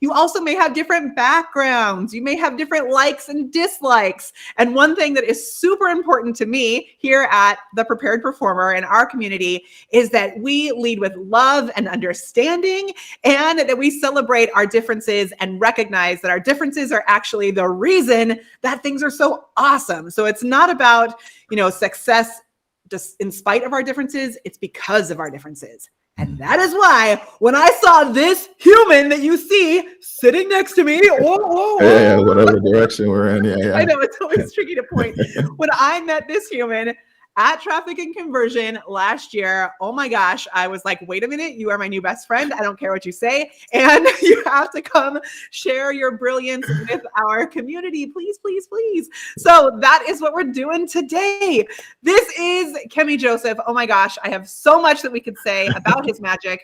You also may have different backgrounds. You may have different likes and dislikes. And one thing that is super important to me here at The Prepared Performer in our community is that we lead with love and understanding, and that we celebrate our differences and recognize that our differences are actually the reason that things are so awesome. So it's not about, success just in spite of our differences. It's because of our differences. And that is why when I saw this human that you see sitting next to me, yeah, whatever direction we're in, yeah. I know, it's always tricky to point. When I met this human at Traffic and Conversion last year, oh my gosh, I was like, wait a minute, you are my new best friend. I don't care what you say. And you have to come share your brilliance with our community. Please, please, please. So that is what we're doing today. This is Kemy Joseph. Oh my gosh, I have so much that we could say about his magic.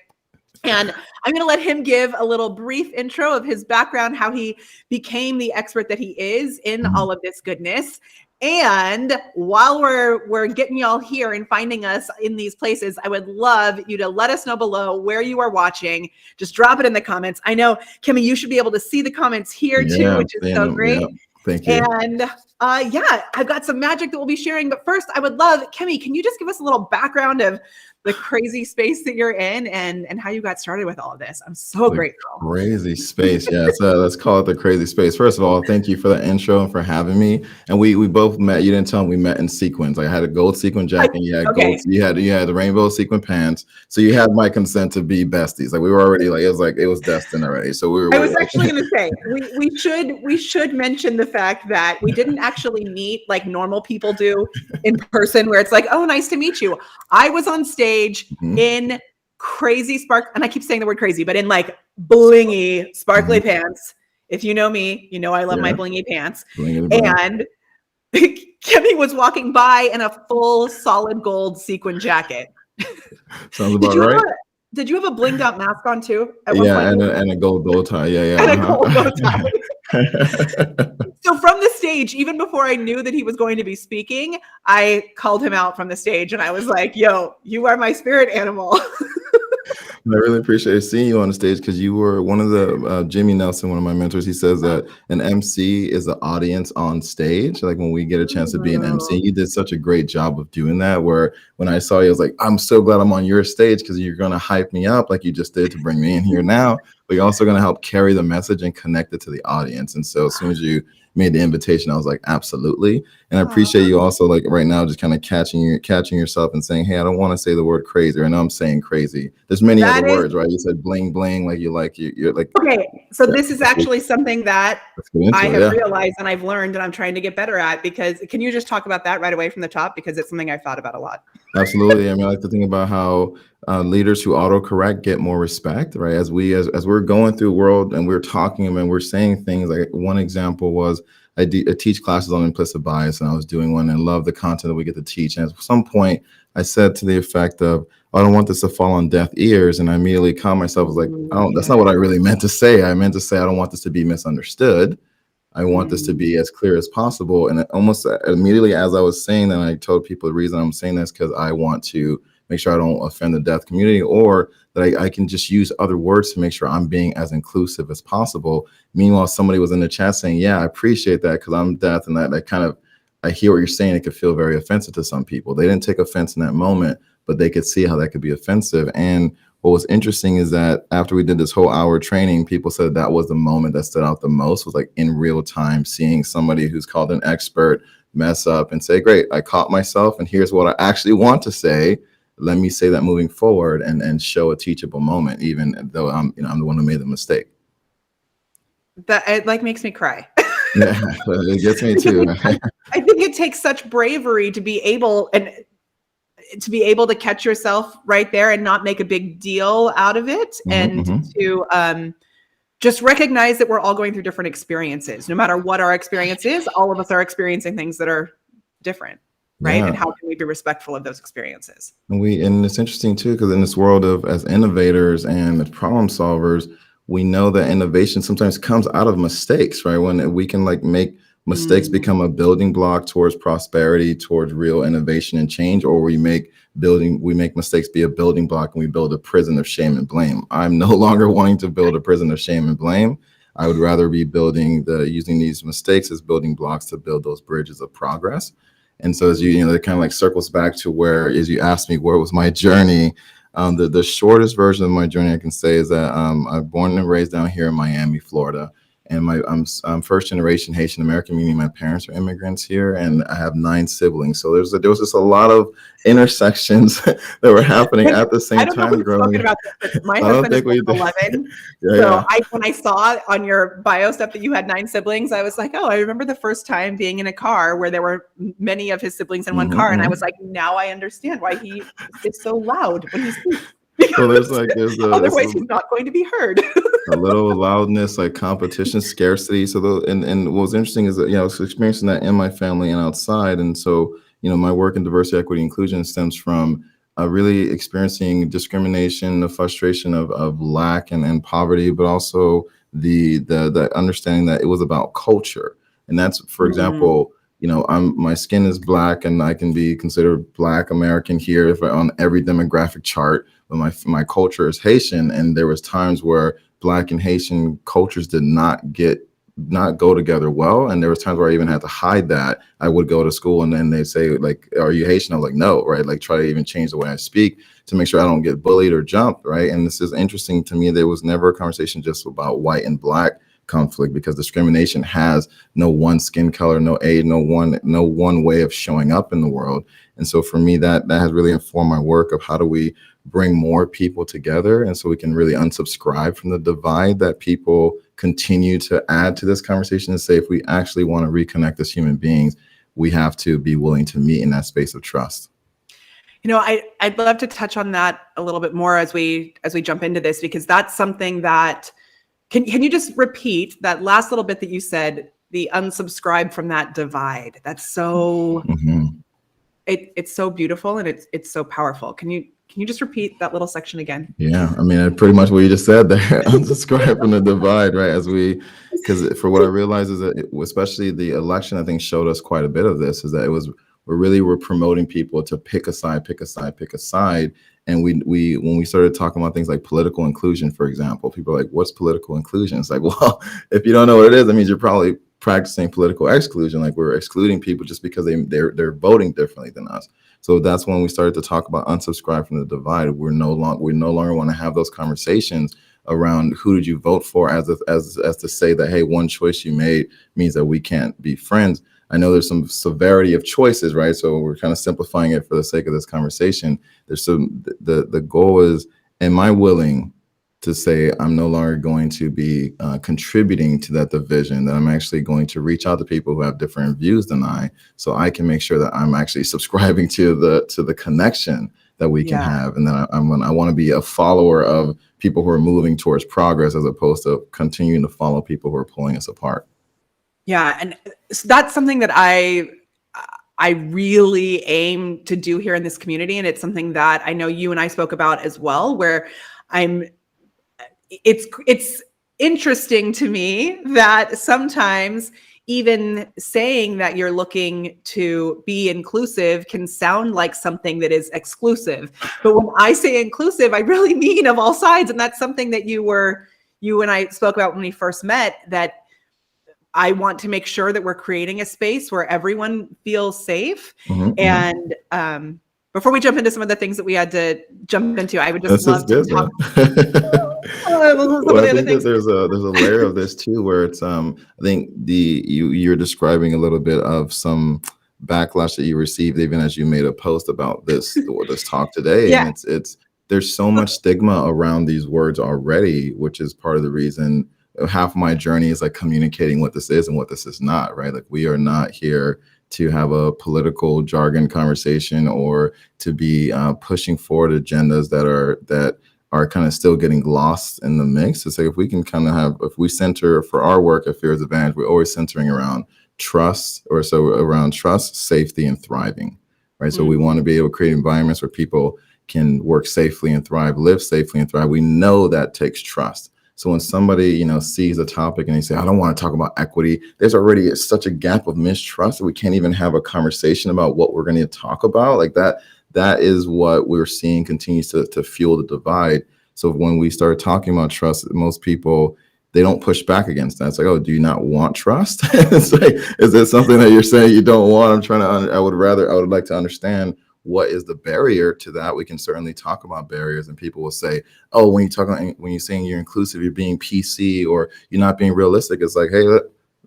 And I'm going to let him give a little brief intro of his background, how he became the expert that he is in all of this goodness. And while we're getting y'all here and finding us in these places, I would love you to let us know below where you are watching. Just drop it in the comments. I know, Kemy, you should be able to see the comments here too, which is so great. Yeah, thank you. And yeah, I've got some magic that we'll be sharing. But first, I would love, Kemy, can you just give us a little background of the crazy space that you're in and how you got started with all of this? I'm so grateful. Crazy space. Yeah. So let's call it the crazy space. First of all, thank you for the intro and for having me. And we both met. You didn't tell me we met in sequins. I had a gold sequin jacket. You had gold. You had the rainbow sequin pants. So you had my consent to be besties. Like we were already it was destined already. So I was actually going to say we should mention the fact that we didn't actually meet like normal people do in person, where it's like, oh, nice to meet you. I was on stage in crazy and I keep saying the word crazy, but in like blingy, sparkly pants. If you know me, you know I love my blingy pants. And Kemy was walking by in a full solid gold sequin jacket. Sounds about right. Did you have a blinged out mask on too? Yeah, and a gold bow tie. Yeah. And a gold bow tie. So from the stage, even before I knew that he was going to be speaking, I called him out from the stage and I was like, yo, you are my spirit animal. I really appreciate seeing you on the stage, because you were one of the Jimmy Nelson, one of my mentors. He says that an MC is the audience on stage. Like when we get a chance to be an MC, you did such a great job of doing that. Where when I saw you, I was like, I'm so glad I'm on your stage, because you're going to hype me up like you just did to bring me in here now. But you're also going to help carry the message and connect it to the audience. And so as soon as you made the invitation, I was like, absolutely. And I appreciate you also, like right now, just kind of catching yourself and saying, hey, I don't want to say the word crazy. I know I'm saying crazy. There's many other words, right? You said bling bling, like you're like. Okay, so this is actually something that I have realized and I've learned and I'm trying to get better at. Because can you just talk about that right away from the top? Because it's something I've thought about a lot. Absolutely. I mean, I like to think about how leaders who autocorrect get more respect, right? As we're going through the world and we're talking and we're saying things. Like one example was I teach classes on implicit bias, and I was doing one and love the content that we get to teach. And at some point I said to the effect of, I don't want this to fall on deaf ears. And I immediately caught myself, was like, that's not what I really meant to say. I meant to say, I don't want this to be misunderstood. I want this to be as clear as possible. And almost immediately as I was saying that, I told people the reason I'm saying this because I want to make sure I don't offend the deaf community, or that I can just use other words to make sure I'm being as inclusive as possible. Meanwhile, somebody was in the chat saying, yeah, I appreciate that because I'm deaf, and that kind of, I hear what you're saying. It could feel very offensive to some people. They didn't take offense in that moment, but they could see how that could be offensive. And what was interesting is that after we did this whole hour training, people said that was the moment that stood out the most, was like in real time, seeing somebody who's called an expert mess up and say, great, I caught myself and here's what I actually want to say. Let me say that moving forward and show a teachable moment, even though I'm the one who made the mistake. That it like makes me cry. Yeah, it gets me too. I think it takes such bravery to be able to catch yourself right there and not make a big deal out of it, and to just recognize that we're all going through different experiences. No matter what our experience is, all of us are experiencing things that are different. Right. Yeah. And how can we be respectful of those experiences? And it's interesting too, because in this world of as innovators and as problem solvers, we know that innovation sometimes comes out of mistakes, right? When we can like make mistakes become a building block towards prosperity, towards real innovation and change, or we make mistakes be a building block and we build a prison of shame and blame. I'm no longer wanting to build a prison of shame and blame. I would rather be using these mistakes as building blocks to build those bridges of progress. And so as it kind of like circles back to where, as you asked me, where was my journey? The shortest version of my journey I can say is that I'm born and raised down here in Miami, Florida. And I'm first generation Haitian American, meaning my parents are immigrants here, and I have 9 siblings. So there was just a lot of intersections that were happening at the same time growing. About this, but my husband is 11. When I saw on your bio stuff that you had 9 siblings, I was like, oh, I remember the first time being in a car where there were many of his siblings in one car, and I was like, now I understand why he is so loud when he speaks. Well, otherwise he's not going to be heard. A little loudness, like competition, scarcity. So and what was interesting is that I was experiencing that in my family and outside. And so my work in diversity, equity, inclusion stems from really experiencing discrimination, the frustration of lack and poverty, but also the understanding that it was about culture. And that's, for example, my skin is Black and I can be considered Black American here on every demographic chart, but my culture is Haitian. And there was times where Black and Haitian cultures did not go together well. And there was times where I even had to hide that. I would go to school and then they say, like, are you Haitian? I was like, no, right? Like, try to even change the way I speak to make sure I don't get bullied or jumped, right? And this is interesting to me. There was never a conversation just about white and Black conflict, because discrimination has no one skin color, no one way of showing up in the world. And so for me, that has really informed my work of how do we bring more people together, and so we can really unsubscribe from the divide that people continue to add to this conversation, and say, if we actually want to reconnect as human beings, we have to be willing to meet in that space of trust. I'd love to touch on that a little bit more as we jump into this, because that's something that can you just repeat that last little bit that you said, the unsubscribe from that divide? That's so it's so beautiful and it's so powerful. Can you just repeat that little section again? Yeah, I mean, pretty much what you just said there. Unsubscribe from the divide, right? Because for what I realized is that especially the election, I think, showed us quite a bit of this, is that we're promoting people to pick a side. And when we started talking about things like political inclusion, for example, people are like, what's political inclusion? It's like, well, if you don't know what it is, that means you're probably practicing political exclusion. Like, we're excluding people just because they're voting differently than us. So that's when we started to talk about unsubscribe from the divide. We no longer want to have those conversations around who did you vote for as to say that, hey, one choice you made means that we can't be friends. I know there's some severity of choices, right? So we're kind of simplifying it for the sake of this conversation. The goal is, am I willing to say I'm no longer going to be contributing to that division, that I'm actually going to reach out to people who have different views than I, so I can make sure that I'm actually subscribing to the connection that we can have. And then I want to be a follower of people who are moving towards progress, as opposed to continuing to follow people who are pulling us apart. Yeah. And that's something that I really aim to do here in this community. And it's something that I know you and I spoke about as well, where it's interesting to me that sometimes even saying that you're looking to be inclusive can sound like something that is exclusive. But when I say inclusive, I really mean of all sides. And that's something that you and I spoke about when we first met, that I want to make sure that we're creating a space where everyone feels safe. And before we jump into some of the things that we had to jump into, I would just love to talk. Well, I think that there's a layer of this too, where it's I think you're describing a little bit of some backlash that you received, even as you made a post about this talk today. Yeah. And it's there's so much stigma around these words already, which is part of the reason. Half of my journey is like communicating what this is and what this is not, right? Like, we are not here to have a political jargon conversation or to be pushing forward agendas that are kind of still getting lost in the mix. It's like, if we can kind of if we center for our work at Fear's Advantage, we're always centering around trust, around trust, safety, and thriving, right? So we want to be able to create environments where people can work safely and thrive, live safely and thrive. We know that takes trust. So when somebody, sees a topic and they say, I don't want to talk about equity, there's already such a gap of mistrust that we can't even have a conversation about what we're going to talk about. Like that is what we're seeing continues to fuel the divide. So when we start talking about trust, most people, they don't push back against that. It's like, oh, do you not want trust? It's like, is it something that you're saying you don't want? I would like to understand what is the barrier to that. We can certainly talk about barriers, and people will say, oh, when you're saying you're inclusive, you're being PC or you're not being realistic. It's like, hey,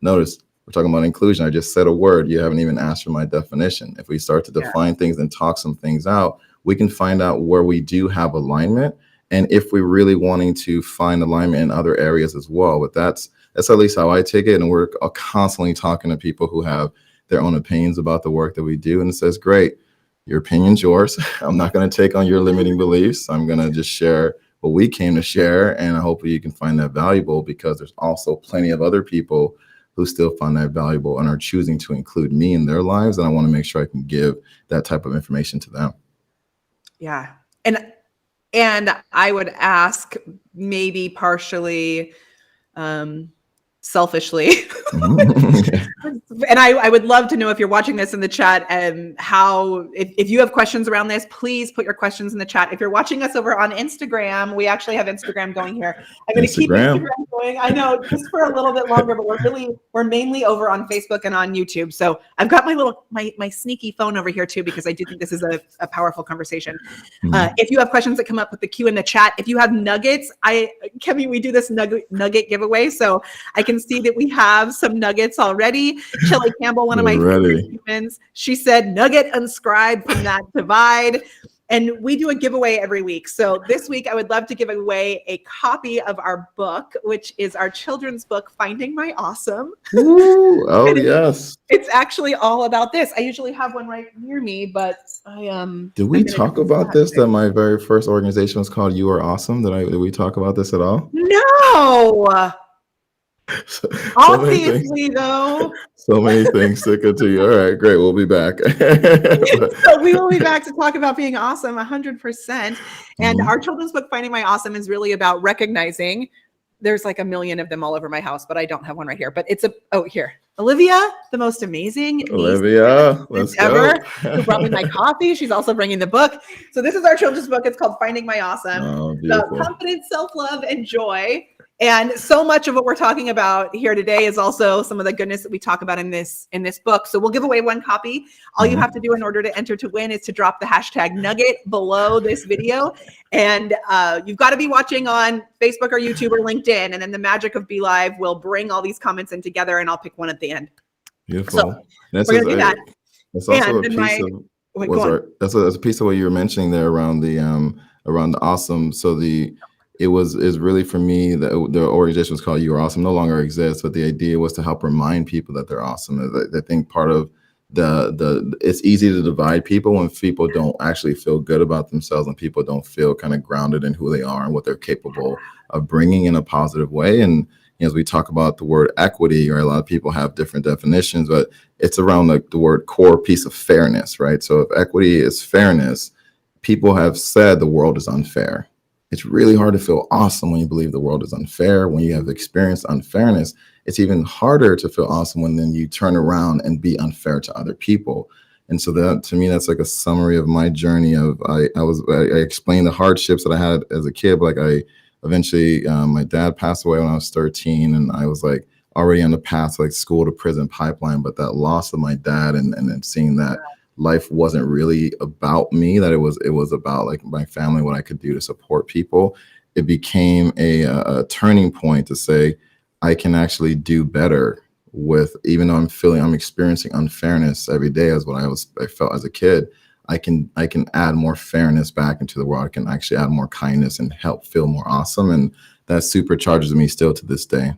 notice we're talking about inclusion. I just said a word. You haven't even asked for my definition. If we start to define things and talk some things out, we can find out where we do have alignment. And if we're really wanting to find alignment in other areas as well. But that's at least how I take it. And we're constantly talking to people who have their own opinions about the work that we do. And it says, great, your opinion's yours. I'm not going to take on your limiting beliefs. I'm going to just share what we came to share. And hopefully you can find that valuable, because there's also plenty of other people who still find that valuable and are choosing to include me in their lives. And I want to make sure I can give that type of information to them. Yeah. And I would ask, maybe partially selfishly, and I would love to know, if you're watching this in the chat, how, if you have questions around this, please put your questions in the chat. If you're watching us over on Instagram, we actually have Instagram going here. I'm going to keep Instagram going. I know, just for a little bit longer, but we're mainly over on Facebook and on YouTube. So I've got my sneaky phone over here too, because I do think this is a powerful conversation. If you have questions that come up, with the Q in the chat. If you have nuggets, Kemy, we do this nugget giveaway. So I can see that we have some nuggets already. Shelly Campbell, one of my favorite humans, she said, nugget unscribe from that divide. And we do a giveaway every week. So this week, I would love to give away a copy of our book, which is our children's book, Finding My Awesome. Ooh, oh, yes. It's actually all about this. I usually have one right near me, but Did we talk about this? That my very first organization was called You Are Awesome. Did we talk about this at all? No. Obviously, though. So many things to continue. All right, great. We'll be back. So we will be back to talk about being awesome 100%. And our children's book, Finding My Awesome, is really about recognizing. There's like a million of them all over my house, but I don't have one right here. But it's here. Olivia, the most amazing Olivia, let's ever, who brought me my coffee. She's also bringing the book. So this is our children's book. It's called Finding My Awesome. Oh, beautiful. Confidence, self-love, and joy. And so much of what we're talking about here today is also some of the goodness that we talk about in this book. So we'll give away one copy. All you have to do in order to enter to win is to drop the hashtag nugget below this video. And you've got to be watching on Facebook or YouTube or LinkedIn. And then the magic of Be Live will bring all these comments in together, and I'll pick one at the end. Beautiful. So we're going to do that. That's also that's a piece of what you were mentioning there around the awesome. So is really, for me, the organization was called You Are Awesome, no longer exists, but the idea was to help remind people that they're awesome. I think part of it's easy to divide people when people don't actually feel good about themselves, and people don't feel kind of grounded in who they are and what they're capable of bringing in a positive way. And as we talk about the word equity, or a lot of people have different definitions, but it's around the word core piece of fairness, right? So if equity is fairness, people have said the world is unfair. It's really hard to feel awesome when you believe the world is unfair. When you have experienced unfairness, it's even harder to feel awesome when then you turn around and be unfair to other people. And so that, to me, that's like a summary of my journey of, I explained the hardships that I had as a kid. Like eventually my dad passed away when I was 13, and I was like already on the path to like school to prison pipeline. But that loss of my dad and then seeing that life wasn't really about me, that it was about like my family, what I could do to support people. It became a turning point to say, I can actually do better with, even though I'm experiencing unfairness every day as what I felt as a kid. I can add more fairness back into the world. I can actually add more kindness and help feel more awesome. And that supercharges me still to this day.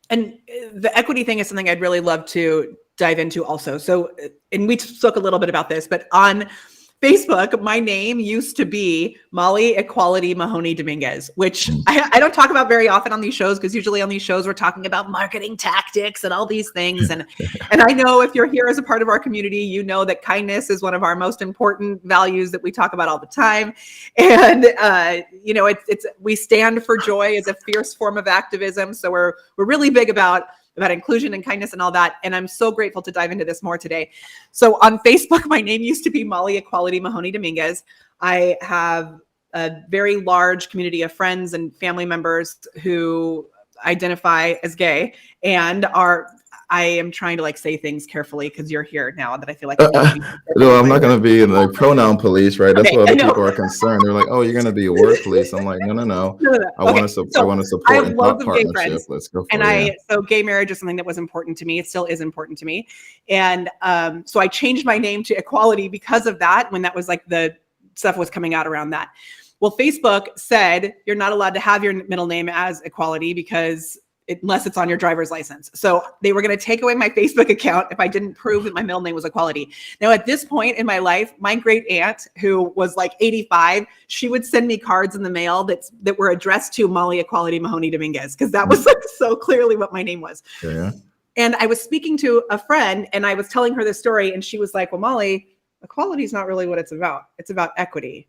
And the equity thing is something I'd really love to dive into also. So, and we spoke a little bit about this, but on Facebook, my name used to be Molly Equality Mahoney Dominguez, which I don't talk about very often on these shows, because usually on these shows we're talking about marketing tactics and all these things. And I know if you're here as a part of our community, you know that kindness is one of our most important values that we talk about all the time. And you know, it's we stand for joy as a fierce form of activism. So we're really big about inclusion and kindness and all that. And I'm so grateful to dive into this more today. So on Facebook, my name used to be Molly Equality Mahoney Dominguez. I have a very large community of friends and family members who identify as gay and I am trying to like say things carefully because you're here now that I feel like no, I'm not going to be in the pronoun police, right? That's Okay, why other people are concerned. They're like, "Oh, you're going to be a word police." I'm like, "No. I want to support and thought partnership. Let's go for it." So gay marriage is something that was important to me. It still is important to me, and so I changed my name to Equality because of that. When that was like the stuff was coming out around that. Well, Facebook said you're not allowed to have your middle name as Equality because unless it's on your driver's license. So they were going to take away my Facebook account if I didn't prove that my middle name was Equality. Now, at this point in my life, my great aunt, who was like 85, she would send me cards in the mail that were addressed to Molly Equality Mahoney Dominguez, because that was like so clearly what my name was. Yeah. And I was speaking to a friend and I was telling her this story and she was like, "Well, Molly, equality is not really what it's about. It's about equity."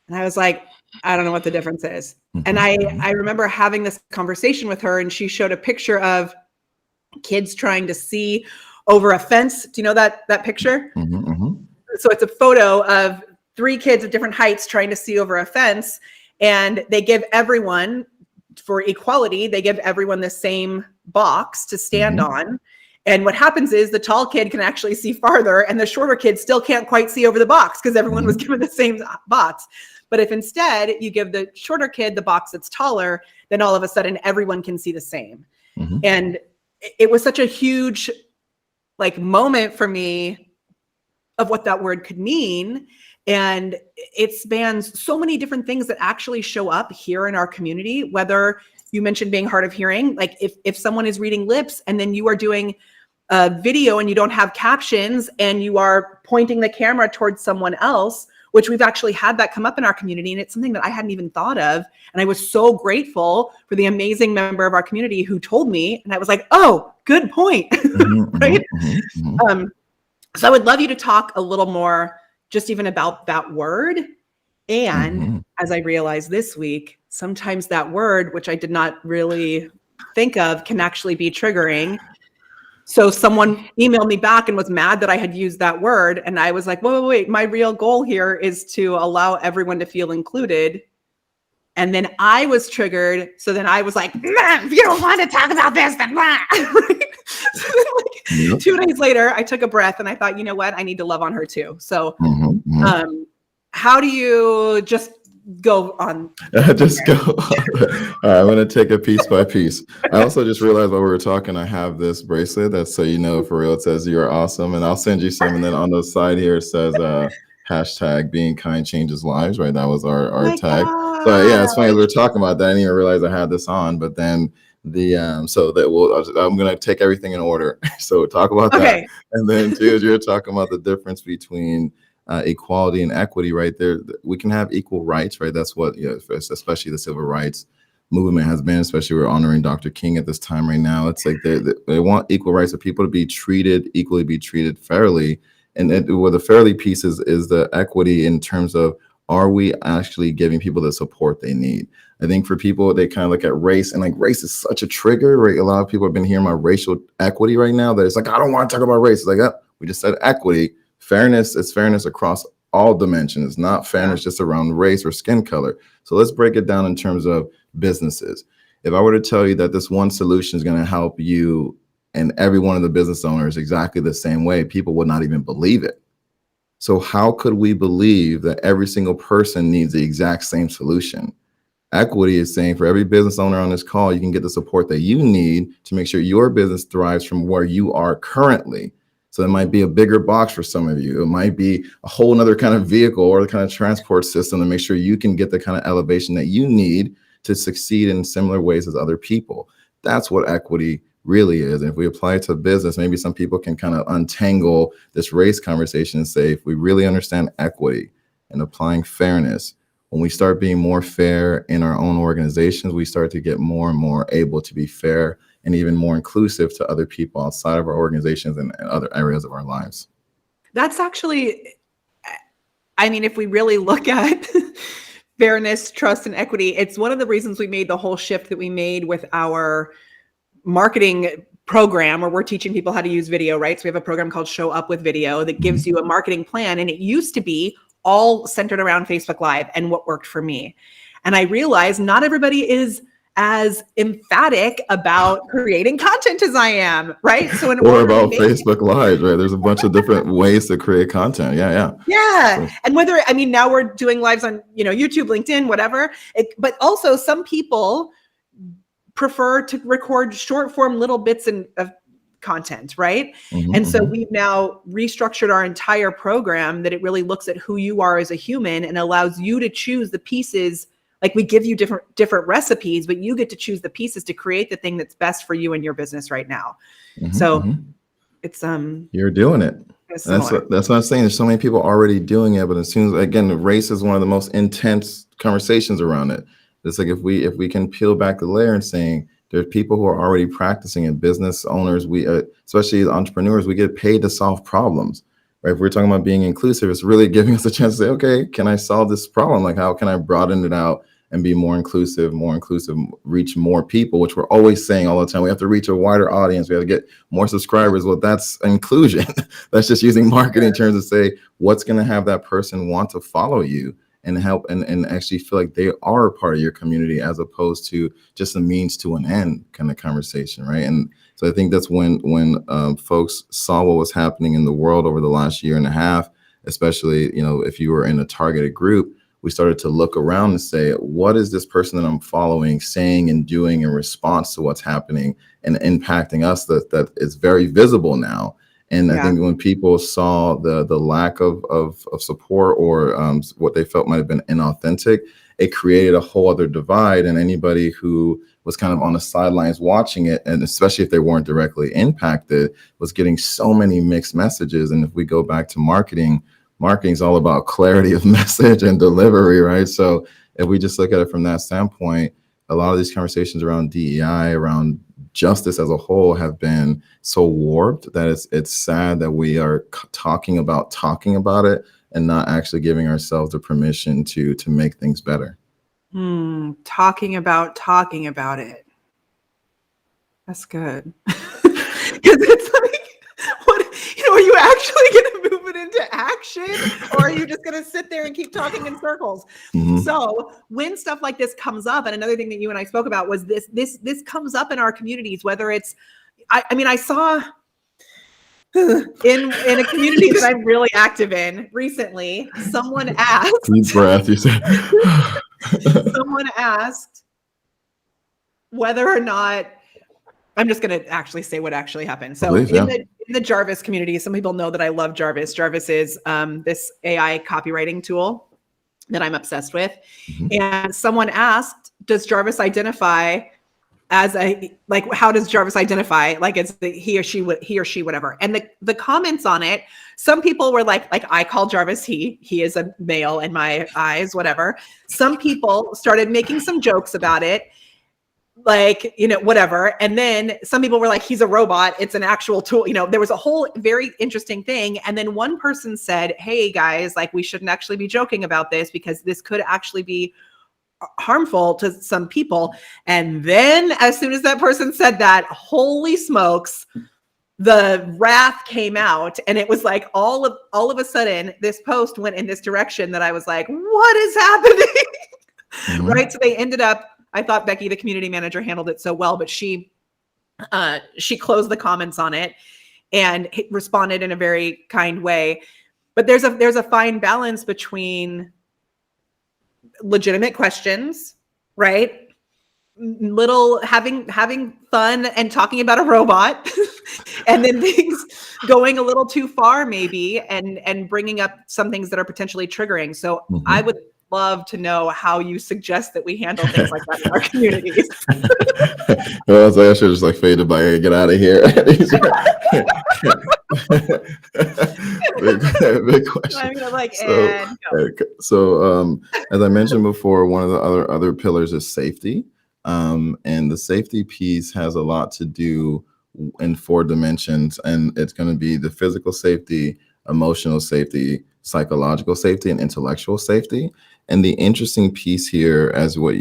And I was like, I don't know what the difference is. And I remember having this conversation with her and she showed a picture of kids trying to see over a fence. Do you know that picture? So it's a photo of 3 kids of different heights trying to see over a fence, and they give everyone, for equality, they give everyone the same box to stand on. And what happens is the tall kid can actually see farther and the shorter kid still can't quite see over the box because everyone was given the same box. But if instead you give the shorter kid the box that's taller, then all of a sudden everyone can see the same. And it was such a huge like moment for me of what that word could mean. And it spans so many different things that actually show up here in our community, whether you mentioned being hard of hearing, like if someone is reading lips and then you are doing a video and you don't have captions and you are pointing the camera towards someone else, which we've actually had that come up in our community. And it's something that I hadn't even thought of. And I was so grateful for the amazing member of our community who told me, and I was like, oh, good point. Right? So I would love you to talk a little more just even about that word. And as I realized this week, sometimes that word, which I did not really think of, can actually be triggering. So someone emailed me back and was mad that I had used that word. And I was like, wait, my real goal here is to allow everyone to feel included. And then I was triggered. So then I was like, if you don't want to talk about this, then blah. So then, like, 2 days later, I took a breath and I thought, you know what? I need to love on her too. So how do you just go on? Just go. All right, I'm going to take it piece by piece. I also just realized while we were talking, I have this bracelet that's so you know for real. It says you're awesome. And I'll send you some. And then on the side here, it says hashtag being kind changes lives, right? That was our tag. God. So yeah, it's funny as we were talking about that. I didn't even realize I had this on, but then so that I'm going to take everything in order. So talk about that. And then too, as you're talking about the difference between equality and equity, right there, we can have equal rights, right? That's what, especially the civil rights movement has been, especially we're honoring Dr. King at this time right now. It's like they want equal rights for people to be treated equally, be treated fairly. And where the fairly piece is the equity in terms of, are we actually giving people the support they need? I think for people, they kind of look at race, and like race is such a trigger, right? A lot of people have been hearing about racial equity right now that it's like, I don't want to talk about race. It's like, we just said equity. Fairness is fairness across all dimensions. It's not fairness just around race or skin color. So let's break it down in terms of businesses. If I were to tell you that this one solution is going to help you and every one of the business owners exactly the same way, people would not even believe it. So how could we believe that every single person needs the exact same solution? Equity is saying for every business owner on this call, you can get the support that you need to make sure your business thrives from where you are currently. So it might be a bigger box for some of you. It might be a whole nother kind of vehicle or the kind of transport system to make sure you can get the kind of elevation that you need to succeed in similar ways as other people. That's what equity really is. And if we apply it to business, maybe some people can kind of untangle this race conversation and say, if we really understand equity and applying fairness, when we start being more fair in our own organizations, we start to get more and more able to be fair and even more inclusive to other people outside of our organizations and other areas of our lives. That's actually, I mean, if we really look at fairness, trust, and equity, it's one of the reasons we made the whole shift that we made with our marketing program, where we're teaching people how to use video, right? So we have a program called Show Up with Video that gives you a marketing plan. And it used to be all centered around Facebook Live and what worked for me. And I realized not everybody is as emphatic about creating content as I am, right? So in or about Facebook Live, right? There's a bunch of different ways to create content. Yeah. So. And whether, I mean, now we're doing lives on, YouTube, LinkedIn, whatever. But also some people prefer to record short form little bits of content, right? And so we've now restructured our entire program that it really looks at who you are as a human and allows you to choose the pieces. Like we give you different recipes, but you get to choose the pieces to create the thing that's best for you and your business right now. So it's you're doing it. That's what I'm saying. There's so many people already doing it, but as soon as, again, race is one of the most intense conversations around it. It's like if we can peel back the layer and saying there's people who are already practicing it, business owners, we especially as entrepreneurs, we get paid to solve problems, right? If we're talking about being inclusive, it's really giving us a chance to say, okay, can I solve this problem? Like, how can I broaden it out and be more inclusive, reach more people, which we're always saying all the time. We have to reach a wider audience. We have to get more subscribers. Well, that's inclusion. That's just using marketing terms to say what's going to have that person want to follow you and help and actually feel like they are a part of your community, as opposed to just a means to an end kind of conversation, right? And so I think that's when folks saw what was happening in the world over the last year and a half, especially, if you were in a targeted group, we started to look around and say, what is this person that I'm following saying and doing in response to what's happening and impacting us that is very visible now. And I think when people saw the lack of support or what they felt might have been inauthentic, it created a whole other divide. And anybody who was kind of on the sidelines watching it, and especially if they weren't directly impacted, was getting so many mixed messages. And if we go back to marketing is all about clarity of message and delivery, right? So if we just look at it from that standpoint, a lot of these conversations around DEI, around justice as a whole, have been so warped that it's sad that we are talking about it and not actually giving ourselves the permission to make things better. Talking about it. That's good. Because it's like, what, are you actually going to move it into action, or are you just going to sit there and keep talking in circles? So when stuff like this comes up, and another thing that you and I spoke about was this comes up in our communities, whether it's, I mean, I saw in a community that I'm really active in recently, someone asked, deep breath, you said. Someone asked whether or not, I'm just going to actually say what actually happened. So in the Jarvis community, some people know that I love Jarvis. Jarvis is this AI copywriting tool that I'm obsessed with. And someone asked, does Jarvis identify as how does Jarvis identify? Like it's he or she, whatever. And the comments on it, some people were like I call Jarvis he is a male in my eyes, whatever. Some people started making some jokes about it, like, whatever. And then some people were like, he's a robot. It's an actual tool. There was a whole very interesting thing. And then one person said, hey guys, like we shouldn't actually be joking about this because this could actually be harmful to some people. And then as soon as that person said that, holy smokes, the wrath came out. And it was like all of a sudden this post went in this direction that I was like, what is happening? Right. So they ended up, I thought Becky, the community manager, handled it so well, but she closed the comments on it and responded in a very kind way. But there's a fine balance between legitimate questions, right? Little having fun and talking about a robot, and then things going a little too far maybe, and bringing up some things that are potentially triggering. So love to know how you suggest that we handle things like that in our communities. Well, I was like, I should just like fade it by here, get out of here. Big question. I'm gonna like, So, and go. as I mentioned before, one of the other pillars is safety. And the safety piece has a lot to do in 4 dimensions, and it's going to be the physical safety, emotional safety, psychological safety, and intellectual safety. And the interesting piece here, what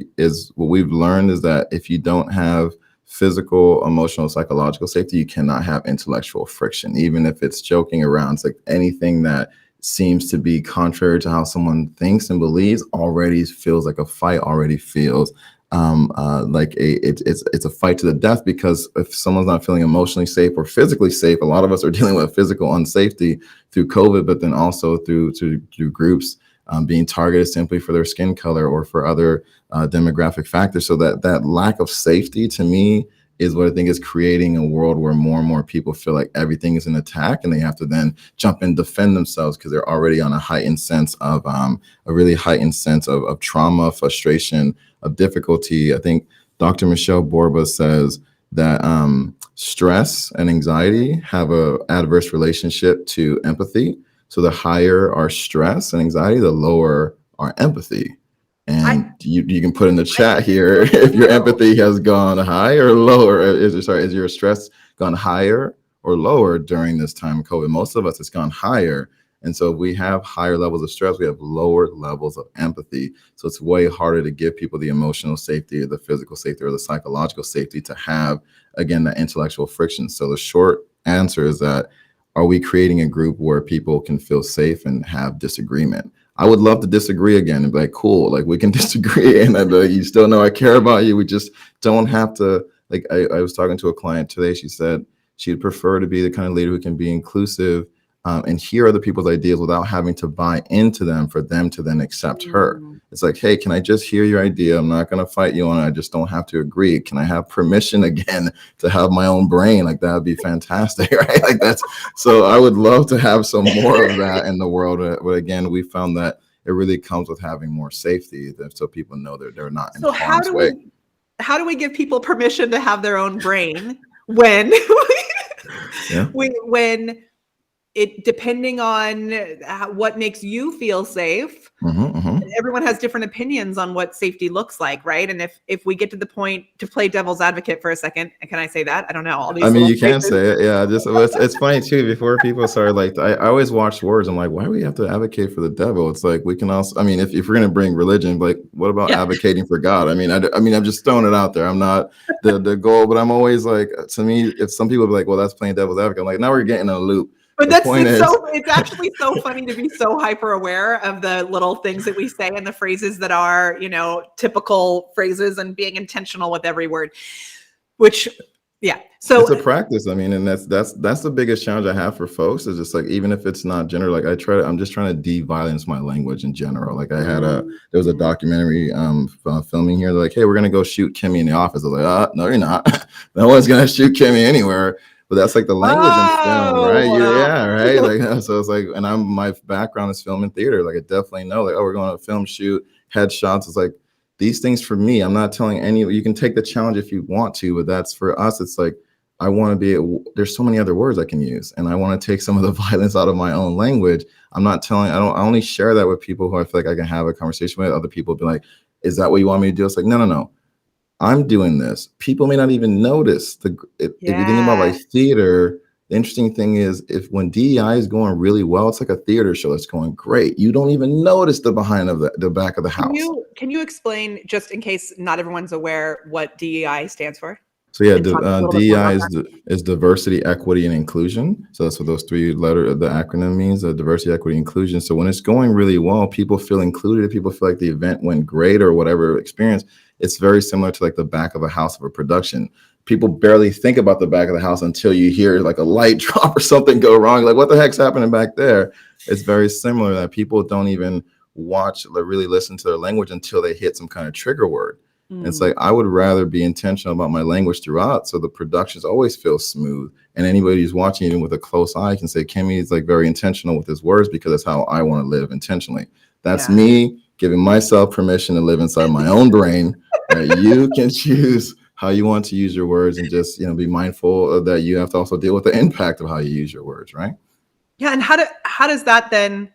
we've learned, is that if you don't have physical, emotional, psychological safety, you cannot have intellectual friction. Even if it's joking around, it's like anything that seems to be contrary to how someone thinks and believes already feels like a fight, already feels it's a fight to the death, because if someone's not feeling emotionally safe or physically safe, a lot of us are dealing with physical unsafety through COVID, but then also through groups being targeted simply for their skin color or for other demographic factors. So that lack of safety, to me, is what I think is creating a world where more and more people feel like everything is an attack, and they have to then jump and defend themselves because they're already on a heightened sense of trauma, frustration, of difficulty. I think Dr. Michelle Borba says that stress and anxiety have a adverse relationship to empathy. So the higher our stress and anxiety, the lower our empathy. And you can put in the chat here if your empathy has gone high or lower. Is your stress gone higher or lower during this time of COVID? Most of us, it's gone higher. And so if we have higher levels of stress, we have lower levels of empathy. So it's way harder to give people the emotional safety or the physical safety or the psychological safety to have, again, that intellectual friction. So the short answer is that, are we creating a group where people can feel safe and have disagreement? I would love to disagree again and be like, cool, like we can disagree and you still know I care about you. We just don't have to, like, I was talking to a client today. She said she'd prefer to be the kind of leader who can be inclusive and hear other people's ideas without having to buy into them for them to then accept her. It's like, hey, can I just hear your idea? I'm not going to fight you on it. I just don't have to agree. Can I have permission again to have my own brain? Like, that would be fantastic, right? Like so I would love to have some more of that in the world. But again, we found that it really comes with having more safety, so people know that they're not in harm's way. How do we give people permission to have their own brain when when it, depending on what makes you feel safe, everyone has different opinions on what safety looks like, right? And if we get to the point, to play devil's advocate for a second, can I say that? I don't know. I mean, you can say it, yeah. It's funny too. Before people start, like, I always watch words. I'm like, why do we have to advocate for the devil? It's like, we can also, I mean, if we're gonna bring religion, like, what about advocating for God? I mean, I'm just throwing it out there. I'm not the goal, but I'm always like, to me, if some people be like, well, that's playing devil's advocate, I'm like, now we're getting in a loop. But it's actually so funny to be so hyper aware of the little things that we say and the phrases that are, typical phrases, and being intentional with every word, which, yeah. So it's a practice. I mean, and that's the biggest challenge I have for folks, is just like, even if it's not gender, like I'm just trying to de-violence my language in general. Like there was a documentary filming here. They're like, hey, we're going to go shoot Kemy in the office. I was like, no, you're not. No one's going to shoot Kemy anywhere. But that's like the language in film, right? Yeah, right. Like, so it's like, and my background is film and theater. Like, I definitely know, like, oh, we're going to a film shoot, headshots. It's like, these things for me, I'm not telling you can take the challenge if you want to, but that's for us. It's like, I want to there's so many other words I can use, and I want to take some of the violence out of my own language. I only share that with people who I feel like I can have a conversation with. Other people be like, is that what you want me to do? It's like, no. I'm doing this. People may not even notice. If you think about like theater, the interesting thing is, when DEI is going really well, it's like a theater show that's going great. You don't even notice the behind of the back of the house. Can you explain, just in case not everyone's aware, what DEI stands for? So yeah, DEI is diversity, equity, and inclusion. So that's what those 3 letters of the acronym means: diversity, equity, inclusion. So when it's going really well, people feel included. People feel like the event went great or whatever experience. It's very similar to like the back of a house of a production. People barely think about the back of the house until you hear like a light drop or something go wrong. Like, what the heck's happening back there? It's very similar, that people don't even watch or really listen to their language until they hit some kind of trigger word. It's like, I would rather be intentional about my language throughout, so the productions always feel smooth. And anybody who's watching, even with a close eye, can say, Kemy is like very intentional with his words, because that's how I want to live intentionally. That's me. giving myself permission to live inside my own brain. Right? You can choose how you want to use your words, and just, be mindful of that. You have to also deal with the impact of how you use your words, right? Yeah. And how does that then,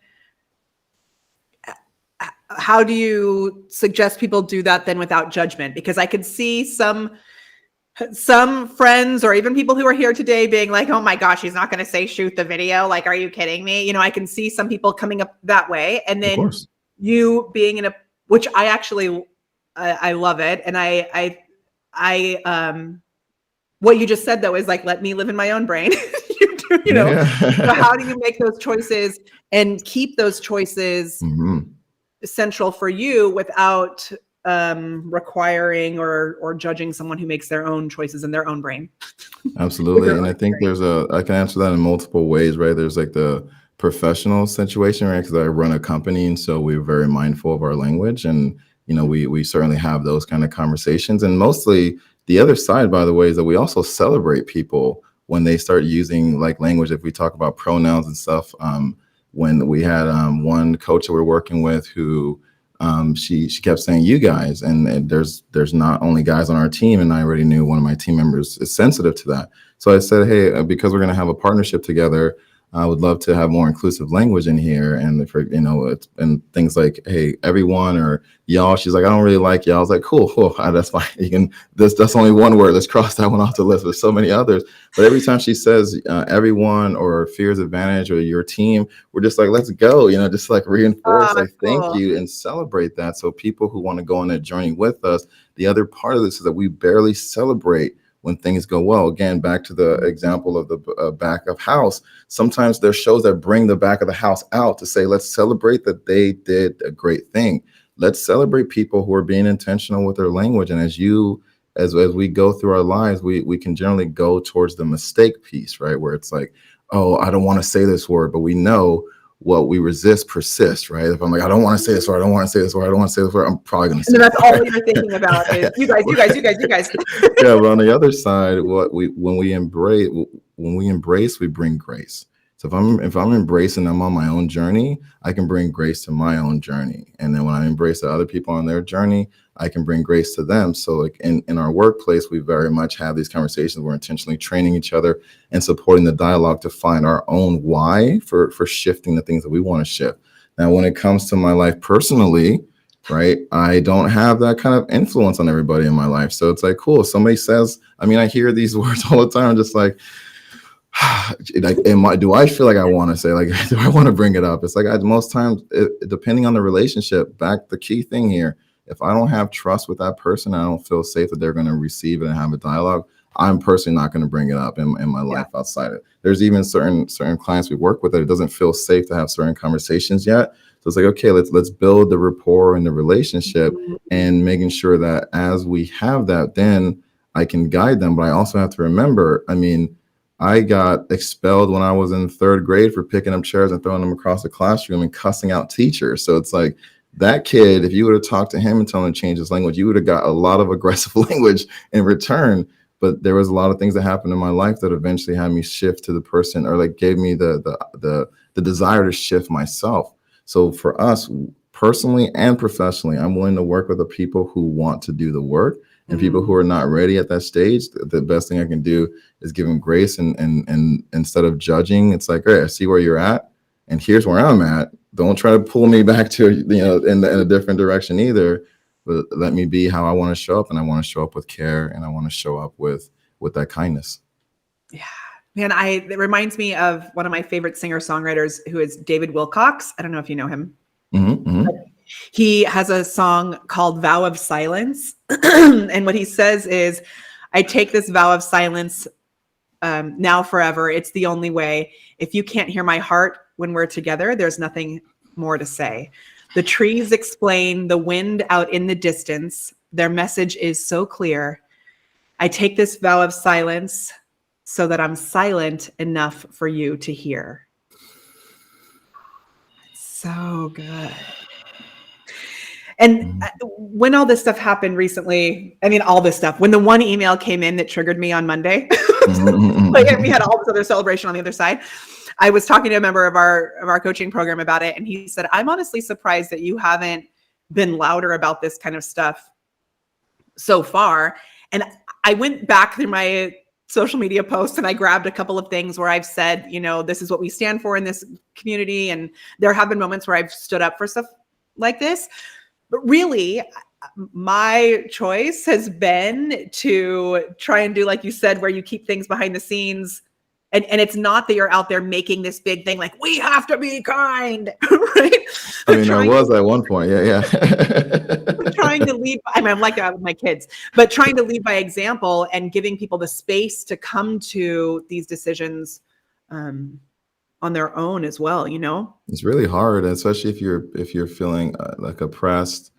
how do you suggest people do that then without judgment? Because I could see some friends or even people who are here today being like, oh my gosh, he's not going to say shoot the video. Like, are you kidding me? I can see some people coming up that way. And then you being in which I actually, I love it. And what you just said though is like, let me live in my own brain. So how do you make those choices and keep those choices central for you without requiring or judging someone who makes their own choices in their own brain? Absolutely. And I think I can answer that in multiple ways, right? There's like the professional situation, right? Because I run a company, and so we're very mindful of our language, and we certainly have those kind of conversations. And mostly the other side, by the way, is that we also celebrate people when they start using like language. If we talk about pronouns and stuff, when we had one coach that we're working with who she kept saying you guys, and there's not only guys on our team, and I already knew one of my team members is sensitive to that. So I said, hey, because we're going to have a partnership together, I would love to have more inclusive language in here. And for, and things like, hey, everyone, or y'all. She's like, I don't really like y'all. I was like, cool. That's fine. That's only one word. Let's cross that one off the list. There's so many others. But every time she says everyone or fears advantage or your team, we're just like, let's go, just like reinforce, like, thank you, and celebrate that. So people who want to go on that journey with us, the other part of this is that we barely celebrate when things go well. Again, back to the example of the back of house. Sometimes there's shows that bring the back of the house out to say, let's celebrate that they did a great thing. Let's celebrate people who are being intentional with their language. And as we go through our lives, we can generally go towards the mistake piece, right? Where it's like, oh, I don't want to say this word, but we know what we resist persists, right? If I'm like, I don't want to say this word, I don't want to say this word, I don't want to say this word, I'm probably going to say it. And that's all you're thinking about is you guys. Yeah, but on the other side, when we embrace, we bring grace. So if I'm embracing, I'm on my own journey, I can bring grace to my own journey. And then when I embrace the other people on their journey, I can bring grace to them. So like in our workplace, we very much have these conversations. We're intentionally training each other and supporting the dialogue to find our own why for shifting the things that we want to shift. Now, when it comes to my life personally, right, I don't have that kind of influence on everybody in my life. So it's like, cool. Somebody says, I hear these words all the time. I'm just like, do I feel like I want to say, like, do I want to bring it up? It's like most times, depending on the relationship, the key thing here, if I don't have trust with that person, I don't feel safe that they're going to receive it and have a dialogue, I'm personally not going to bring it up in my life outside it. There's even certain clients we work with that it doesn't feel safe to have certain conversations yet. So it's like, okay, let's build the rapport and the relationship, and making sure that as we have that, then I can guide them. But I also have to remember, I got expelled when I was in third grade for picking up chairs and throwing them across the classroom and cussing out teachers. So it's like, that kid, if you would have talked to him and told him to change his language, you would have got a lot of aggressive language in return. But there was a lot of things that happened in my life that eventually had me shift to the person, or like gave me the desire to shift myself. So for us personally and professionally, I'm willing to work with the people who want to do the work, and people who are not ready at that stage. The best thing I can do is give them grace, and instead of judging, it's like, hey, I see where you're at, and here's where I'm at. Don't try to pull me back to, in a different direction either, but let me be how I want to show up, and I want to show up with care, and I want to show up with that kindness. Yeah, man, it reminds me of one of my favorite singer-songwriters, who is David Wilcox. I don't know if you know him. He has a song called Vow of Silence. And what he says is, I take this vow of silence now forever. It's the only way. If you can't hear my heart when we're together, there's nothing more to say. The trees explain the wind out in the distance. Their message is so clear. I take this vow of silence so that I'm silent enough for you to hear. So good. And when all this stuff happened recently, all this stuff, when the one email came in that triggered me on Monday, like we had all this other celebration on the other side, I was talking to a member of our coaching program about it. And he said, I'm honestly surprised that you haven't been louder about this kind of stuff so far. And I went back through my social media posts and I grabbed a couple of things where I've said, you know, this is what we stand for in this community. And there have been moments where I've stood up for stuff like this. But really, my choice has been to try and do, like you said, where you keep things behind the scenes. And it's not that you're out there making this big thing like, we have to be kind, right? I mean, I was at one point. Yeah. Trying to lead, I mean, I'm like that with my kids, but trying to lead by example and giving people the space to come to these decisions on their own as well, you know? It's really hard, especially if you're feeling like oppressed,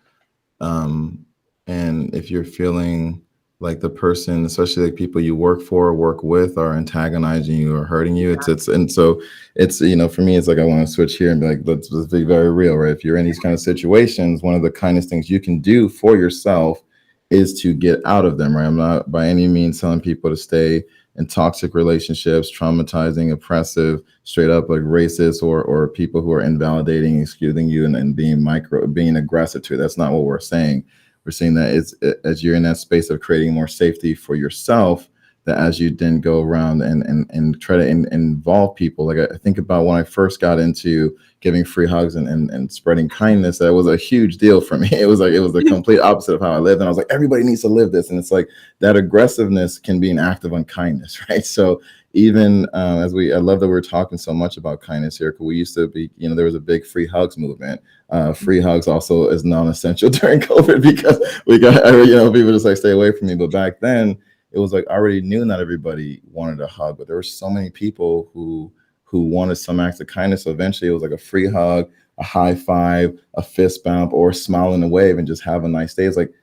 and if you're feeling like the person, especially like people you work for or work with, are antagonizing you or hurting you. And so it's, you know, for me, it's like, I want to switch here and be like, let's be very real, right? If you're in these kind of situations, one of the kindest things you can do for yourself is to get out of them, right? I'm not by any means telling people to stay in toxic relationships, traumatizing, oppressive, straight up like racist, or people who are invalidating, excluding you, and being aggressive to it. That's not what we're saying. We're saying that it's, as you're in that space of creating more safety for yourself, that as you then go around and try to involve people. Like I think about when I first got into giving free hugs and spreading kindness, that was a huge deal for me. It was the complete opposite of how I lived. And I was like, everybody needs to live this. And it's like that aggressiveness can be an act of unkindness, right? So even I love that we're talking so much about kindness here, because we used to be, you know, there was a big free hugs movement. Free hugs also is non-essential during COVID because we got, you know, people just like stay away from me. But back then it was like, I already knew not everybody wanted a hug, but there were so many people who wanted some acts of kindness. So eventually it was like a free hug, a high five, a fist bump, or a smile and a wave, and just have a nice day. It's like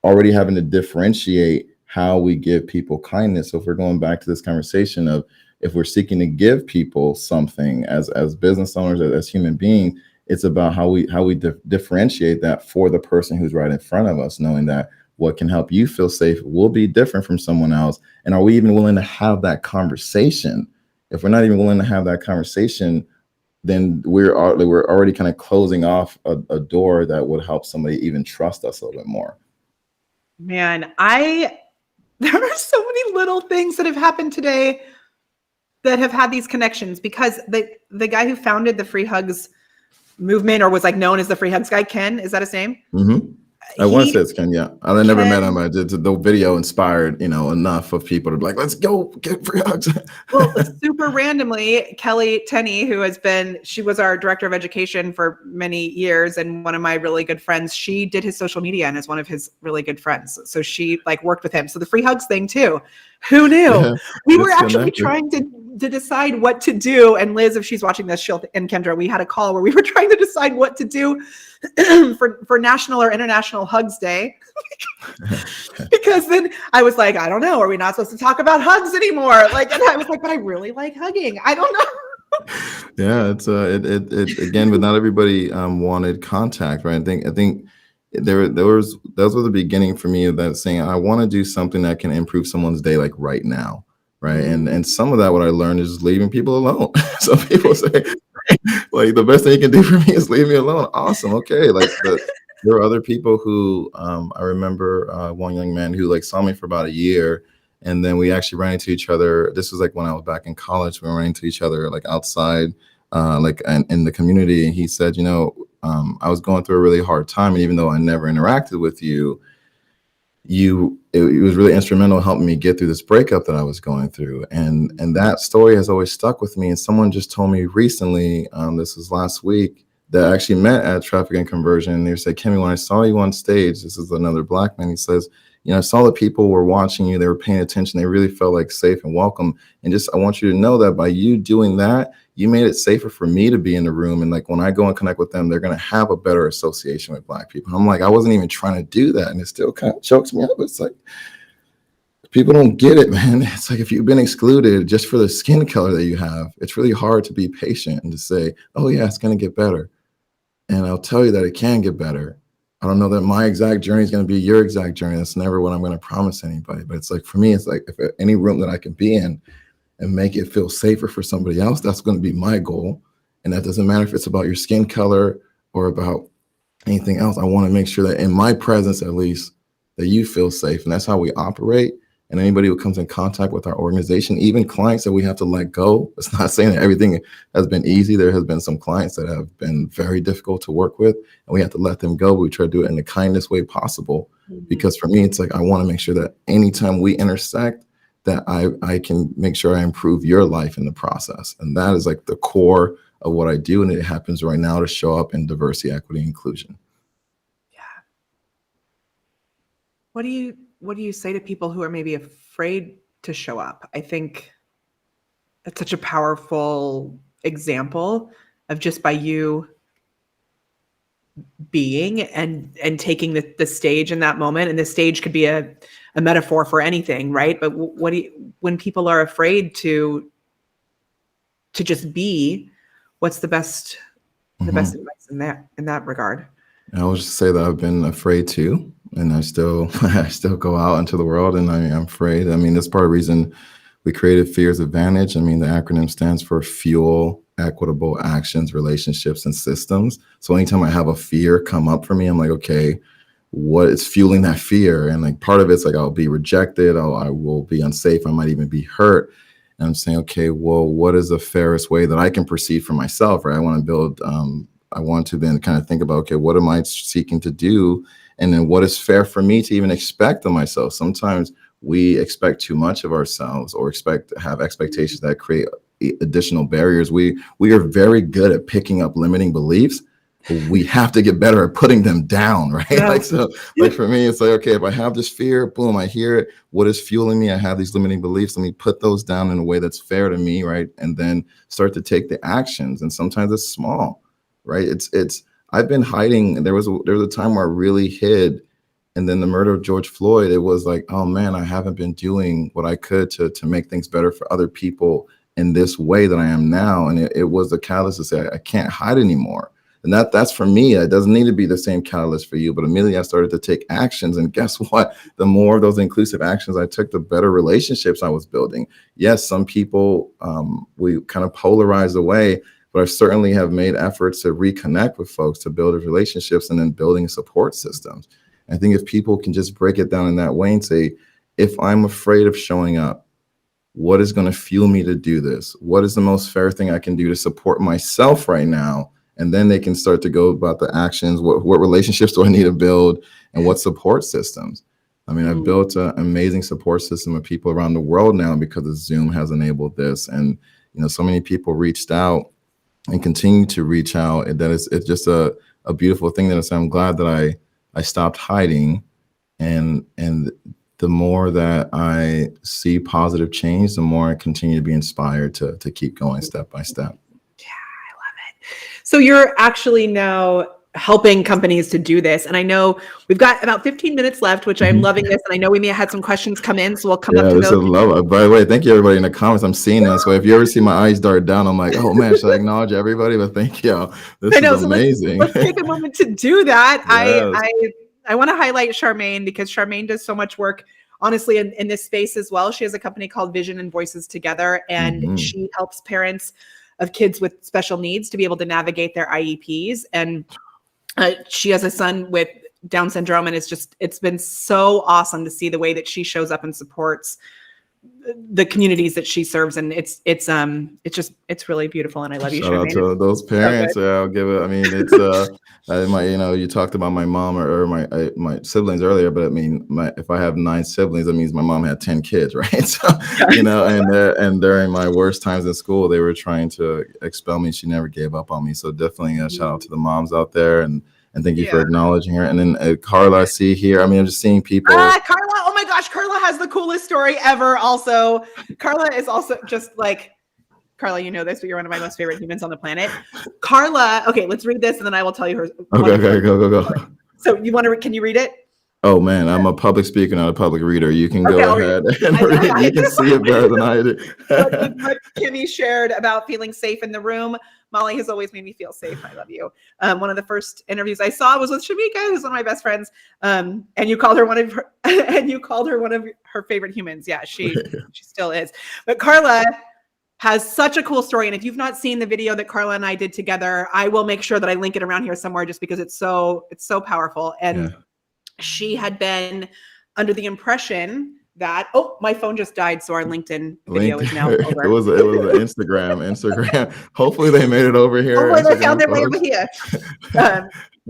already having to differentiate how we give people kindness. So if we're going back to this conversation of, if we're seeking to give people something as business owners, as human beings, it's about how we differentiate that for the person who's right in front of us, knowing that what can help you feel safe will be different from someone else. And are we even willing to have that conversation? If we're not even willing to have that conversation, then we're already kind of closing off a door that would help somebody even trust us a little bit more. Man, there are so many little things that have happened today that have had these connections, because the guy who founded the free hugs movement, or was like known as the free hugs guy, Ken, is that his name? Mm-hmm. I want to say it's Ken, yeah. I never met him. I did the video inspired, you know, enough of people to be like, let's go get free hugs. Well, super randomly, Kelly Tenney, she was our director of education for many years, and one of my really good friends, she did his social media and is one of his really good friends. So she like worked with him. So the free hugs thing too. Who knew? Yeah, we were actually trying to decide what to do. And Liz, if she's watching this, and Kendra, we had a call where we were trying to decide what to do for National or International Hugs Day. Because then I was like, I don't know, are we not supposed to talk about hugs anymore? Like, and I was like, but I really like hugging. I don't know. Yeah, it's it again, but not everybody wanted contact, right? I think those were the beginning for me of that, saying I want to do something that can improve someone's day, like right now, right? And some of that, what I learned is leaving people alone. Some people say, like, the best thing you can do for me is leave me alone. Awesome, okay. Like there were other people who I remember one young man who like saw me for about a year, and then we actually ran into each other. This was like when I was back in college. We were running into each other like outside, like in the community. And he said, you know, I was going through a really hard time, and even though I never interacted with you, it was really instrumental in helping me get through this breakup that I was going through. And that story has always stuck with me. And someone just told me recently, this was last week, that I actually met at Traffic and Conversion. And they said, Kemy, when I saw you on stage, this is another Black man, he says, you know, I saw that people were watching you, they were paying attention, they really felt like safe and welcome. And just, I want you to know that by you doing that, you made it safer for me to be in the room. And like when I go and connect with them, they're going to have a better association with Black people. And I'm like, I wasn't even trying to do that. And it still kind of chokes me up. It's like, people don't get it, man. It's like, if you've been excluded just for the skin color that you have, it's really hard to be patient and to say, oh yeah, it's going to get better. And I'll tell you that it can get better. I don't know that my exact journey is going to be your exact journey. That's never what I'm going to promise anybody. But it's like, for me, it's like, if any room that I can be in and make it feel safer for somebody else, that's going to be my goal. And that doesn't matter if it's about your skin color or about anything else. I want to make sure that in my presence, at least, that you feel safe. And that's how we operate. And anybody who comes in contact with our organization, even clients that we have to let go, it's not saying that everything has been easy. There has been some clients that have been very difficult to work with, and we have to let them go. But we try to do it in the kindest way possible. Because for me, it's like, I want to make sure that anytime we intersect, that I can make sure I improve your life in the process. And that is like the core of what I do. And it happens right now to show up in diversity, equity, inclusion. Yeah. What do you say to people who are maybe afraid to show up? I think that's such a powerful example of just by you being and taking the stage in that moment. And the stage could be a metaphor for anything, right? But what do you, when people are afraid to just be, what's the best advice in that regard? I will just say that I've been afraid too, and I still go out into the world, and I'm afraid. I mean, that's part of the reason we created Fear's Advantage. I mean, the acronym stands for Fuel Equitable Actions, Relationships, and Systems. So anytime I have a fear come up for me, I'm like, okay, what is fueling that fear? And like part of it's like, I'll be rejected, I will be unsafe, I might even be hurt. And I'm saying, okay, well, what is the fairest way that I can proceed for myself, right? I want to build, I want to then kind of think about, okay, what am I seeking to do? And then what is fair for me to even expect of myself? Sometimes we expect too much of ourselves, or have expectations that create additional barriers. We are very good at picking up limiting beliefs, but we have to get better at putting them down, right? Yeah. Like for me, it's like, okay, if I have this fear, boom, I hear it. What is fueling me? I have these limiting beliefs. Let me put those down in a way that's fair to me, right? And then start to take the actions. And sometimes it's small, right? I've been hiding. There was a time where I really hid. And then the murder of George Floyd, it was like, oh man, I haven't been doing what I could to make things better for other people in this way that I am now. And it was a catalyst to say, I can't hide anymore. And that's for me. It doesn't need to be the same catalyst for you. But immediately I started to take actions. And guess what? The more of those inclusive actions I took, the better relationships I was building. Yes, some people we kind of polarized away, but I certainly have made efforts to reconnect with folks, to build relationships, and then building support systems. I think if people can just break it down in that way and say, if I'm afraid of showing up, what is going to fuel me to do this? What is the most fair thing I can do to support myself right now? And then they can start to go about the actions. What relationships do I need to build, and what support systems? I mean, I've built an amazing support system of people around the world now because of Zoom has enabled this. And, so many people reached out and continue to reach out. And that it's just a beautiful thing that I'm glad that I stopped hiding. And the more that I see positive change, the more I continue to be inspired to keep going step by step. So you're actually now helping companies to do this. And I know we've got about 15 minutes left, which I'm loving this. And I know we may have had some questions come in, so we'll come up to those. Love. By the way, thank you everybody in the comments. I'm seeing this. So if you ever see my eyes dart down, I'm like, oh man, should I acknowledge everybody? But thank you. This is amazing. Let's take a moment to do that. Yes. I want to highlight Charmaine, because Charmaine does so much work, honestly, in this space as well. She has a company called Vision and Voices Together, and she helps parents of kids with special needs to be able to navigate their IEPs. And she has a son with Down syndrome, and it's been so awesome to see the way that she shows up and supports the communities that she serves. And it's really beautiful. And I love you, Charmaine. Shout out to those parents. So I'll give it. I mean, it's you talked about my mom or my siblings earlier, but I mean, if I have 9 siblings, that means my mom had 10 kids, right? So and during my worst times in school, they were trying to expel me. She never gave up on me. So definitely a shout out to the moms out there, and thank you for acknowledging her. And then Carla, I see here. I mean, I'm just seeing people. Carla, oh my gosh, Carla has the coolest story ever. Also, Carla is also just like, Carla, you know this, but you're one of my most favorite humans on the planet. Carla, okay, let's read this, and then I will tell you her. Okay, go. So can you read it? Oh man, I'm a public speaker, not a public reader. You can go ahead and read. You can see it better than I do. What Kemy shared about feeling safe in the room. Molly has always made me feel safe. I love you. One of the first interviews I saw was with Shamika, who's one of my best friends. And you called her one of her favorite humans. Yeah, she still is. But Carla, has such a cool story. And if you've not seen the video that Carla and I did together, I will make sure that I link it around here somewhere just because it's so powerful. And she had been under the impression that, oh, my phone just died, so our LinkedIn video is now over. It was an Instagram. Hopefully they made it over here. Hopefully they found their way over here.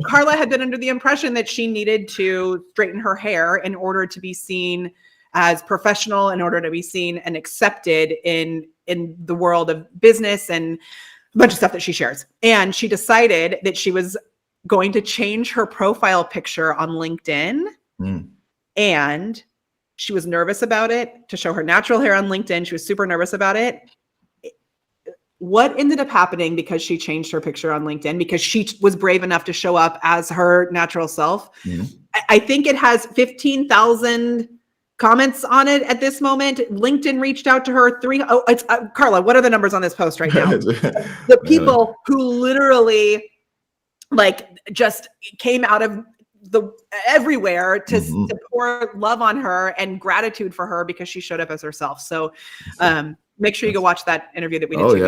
Carla had been under the impression that she needed to straighten her hair in order to be seen as professional, in order to be seen and accepted in the world of business and a bunch of stuff that she shares. And she decided that she was going to change her profile picture on LinkedIn. And she was nervous about it, to show her natural hair on LinkedIn. She was super nervous about it. What ended up happening because she changed her picture on LinkedIn, because she was brave enough to show up as her natural self? I think it has 15,000 comments on it at this moment. LinkedIn reached out to her. It's Carla, what are the numbers on this post right now? The people who literally like just came out of everywhere to pour love on her and gratitude for her because she showed up as herself. So make sure you go watch that interview that we did. It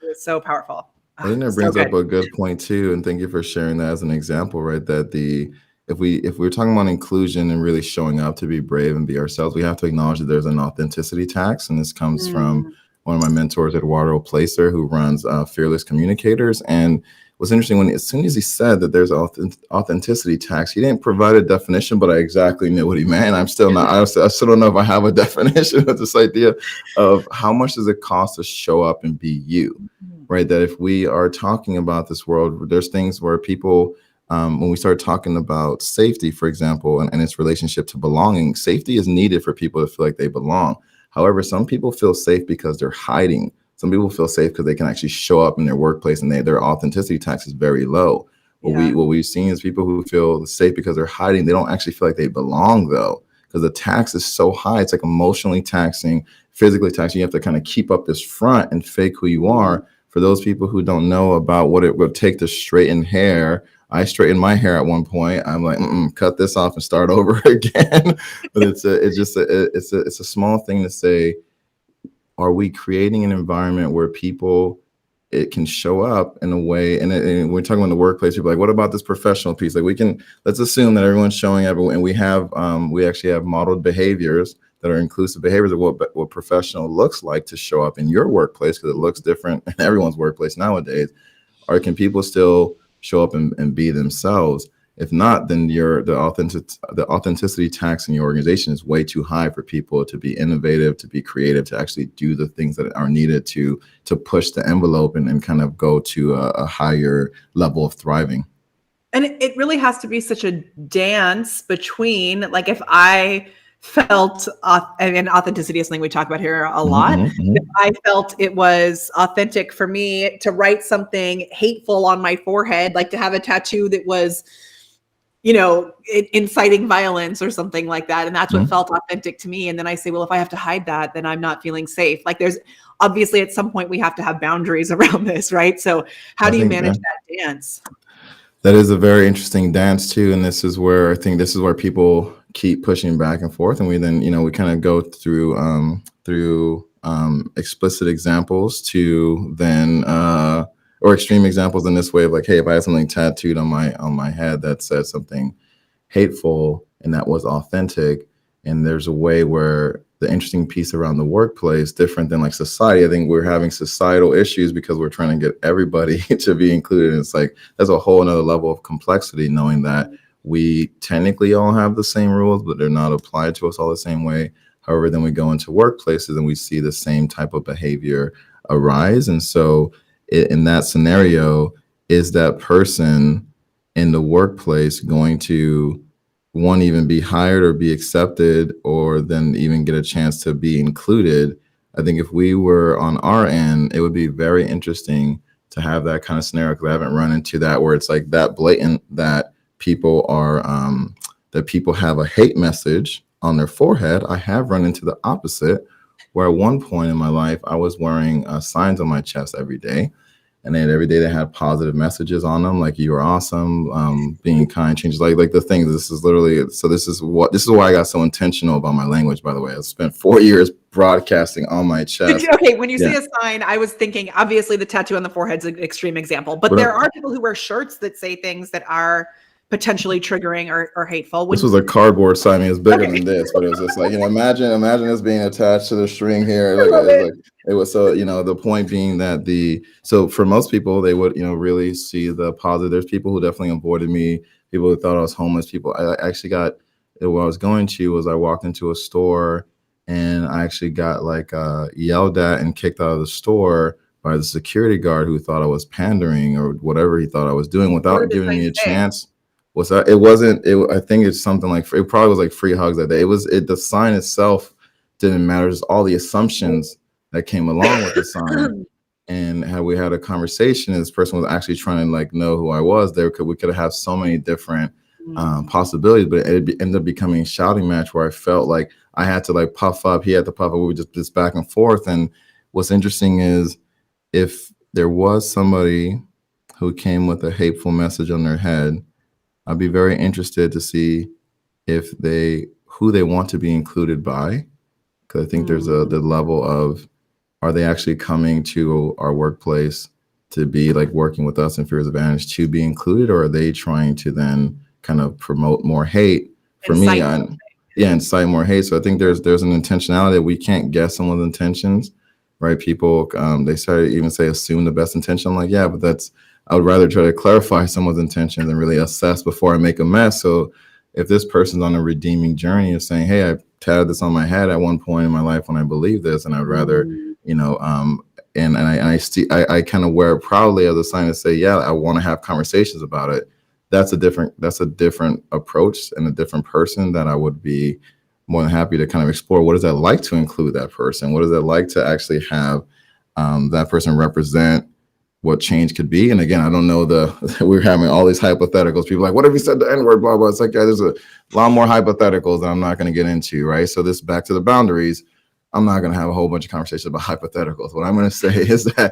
was so powerful. I think that brings up a good point too. And thank you for sharing that as an example, right? That if we're talking about inclusion and really showing up to be brave and be ourselves, we have to acknowledge that there's an authenticity tax. And this comes from one of my mentors, Eduardo Placer, who runs Fearless Communicators. And what's interesting, as soon as he said that there's authenticity tax, he didn't provide a definition, but I exactly knew what he meant. I still don't know if I have a definition of this idea of how much does it cost to show up and be you, right? That if we are talking about this world, there's things where people, when we start talking about safety, for example, and its relationship to belonging, safety is needed for people to feel like they belong. However, some people feel safe because they're hiding. Some people feel safe because they can actually show up in their workplace and their authenticity tax is very low. What we've seen is people who feel safe because they're hiding. They don't actually feel like they belong though, because the tax is so high. It's like emotionally taxing, physically taxing. You have to kind of keep up this front and fake who you are. For those people who don't know about what it would take to straighten hair, I straightened my hair at one point. I'm like, cut this off and start over again. But it's a small thing to say. Are we creating an environment where it can show up in a way, and we're talking about the workplace, people are like, what about this professional piece? Like let's assume that everyone's showing up and we actually have modeled behaviors that are inclusive behaviors of what professional looks like to show up in your workplace, because it looks different in everyone's workplace nowadays. Or can people still show up and be themselves? If not, then the authenticity tax in your organization is way too high for people to be innovative, to be creative, to actually do the things that are needed to push the envelope and kind of go to a higher level of thriving. And it really has to be such a dance between, like, if I felt, and authenticity is something we talk about here a lot. If I felt it was authentic for me to write something hateful on my forehead, like to have a tattoo that was, inciting violence or something like that. And that's what felt authentic to me. And then I say, well, if I have to hide that, then I'm not feeling safe. Like, there's obviously at some point we have to have boundaries around this, right? So how do you manage that dance? That is a very interesting dance too. And this is where people keep pushing back and forth. And we then, we kind of go through explicit examples to then, or extreme examples in this way of like, hey, if I had something tattooed on my head that said something hateful and that was authentic, and there's a way where the interesting piece around the workplace, different than like society, I think we're having societal issues because we're trying to get everybody to be included. And it's like, there's a whole another level of complexity, knowing that we technically all have the same rules, but they're not applied to us all the same way. However, then we go into workplaces and we see the same type of behavior arise. And so in that scenario, is that person in the workplace going to even be hired or be accepted, or then even get a chance to be included? I think if we were on our end, it would be very interesting to have that kind of scenario, because I haven't run into that where it's like that blatant that people have a hate message on their forehead. I have run into the opposite, where at one point in my life, I was wearing signs on my chest every day. And then every day they had positive messages on them, like you are awesome, being kind changes, like the things. This is literally, so this is why I got so intentional about my language, by the way. I spent 4 years broadcasting on my chest. Okay, when you Yeah. say a sign, I was thinking, obviously the tattoo on the forehead's an extreme example, but there are people who wear shirts that say things that are potentially triggering or hateful. This was a cardboard sign. I mean, it was bigger than this, but it was just like, imagine this being attached to the string here. It was so, the point being that so for most people, they would, really see the positive. There's people who definitely avoided me, people who thought I was homeless, people. I actually got, what I was going to was I walked into a store and I actually got yelled at and kicked out of the store by the security guard who thought I was pandering or whatever he thought I was doing without giving me a chance. Was that? It wasn't. I think it's something like, it probably was like free hugs that day. The sign itself didn't matter. Just all the assumptions that came along with the sign. And had we had a conversation, and this person was actually trying to know who I was, we could have so many different possibilities, but it ended up becoming a shouting match where I felt like I had to puff up, he had to puff up, we were just back and forth. And what's interesting is if there was somebody who came with a hateful message on their head, I'd be very interested to see who they want to be included by, because I think there's the level of, are they actually coming to our workplace to be working with us in Fears Advantage to be included, or are they trying to then kind of promote more hate for me? Incite more hate. So I think there's an intentionality that we can't guess someone's intentions, right? People they say assume the best intention. I'm like, yeah, but I would rather try to clarify someone's intentions and really assess before I make a mess. So if this person's on a redeeming journey of saying, hey, I tatted this on my head at one point in my life when I believe this, and I'd rather, and I kind of wear it proudly as a sign to say, yeah, I want to have conversations about it. That's a different approach and a different person that I would be more than happy to kind of explore. What is that like to include that person? What is it like to actually have that person represent what change could be? And again, I don't know we're having all these hypotheticals. People are like, what if you said the N-word, blah, blah. It's like, yeah, there's a lot more hypotheticals that I'm not going to get into, right? So this, back to the boundaries, I'm not going to have a whole bunch of conversations about hypotheticals. What I'm going to say is that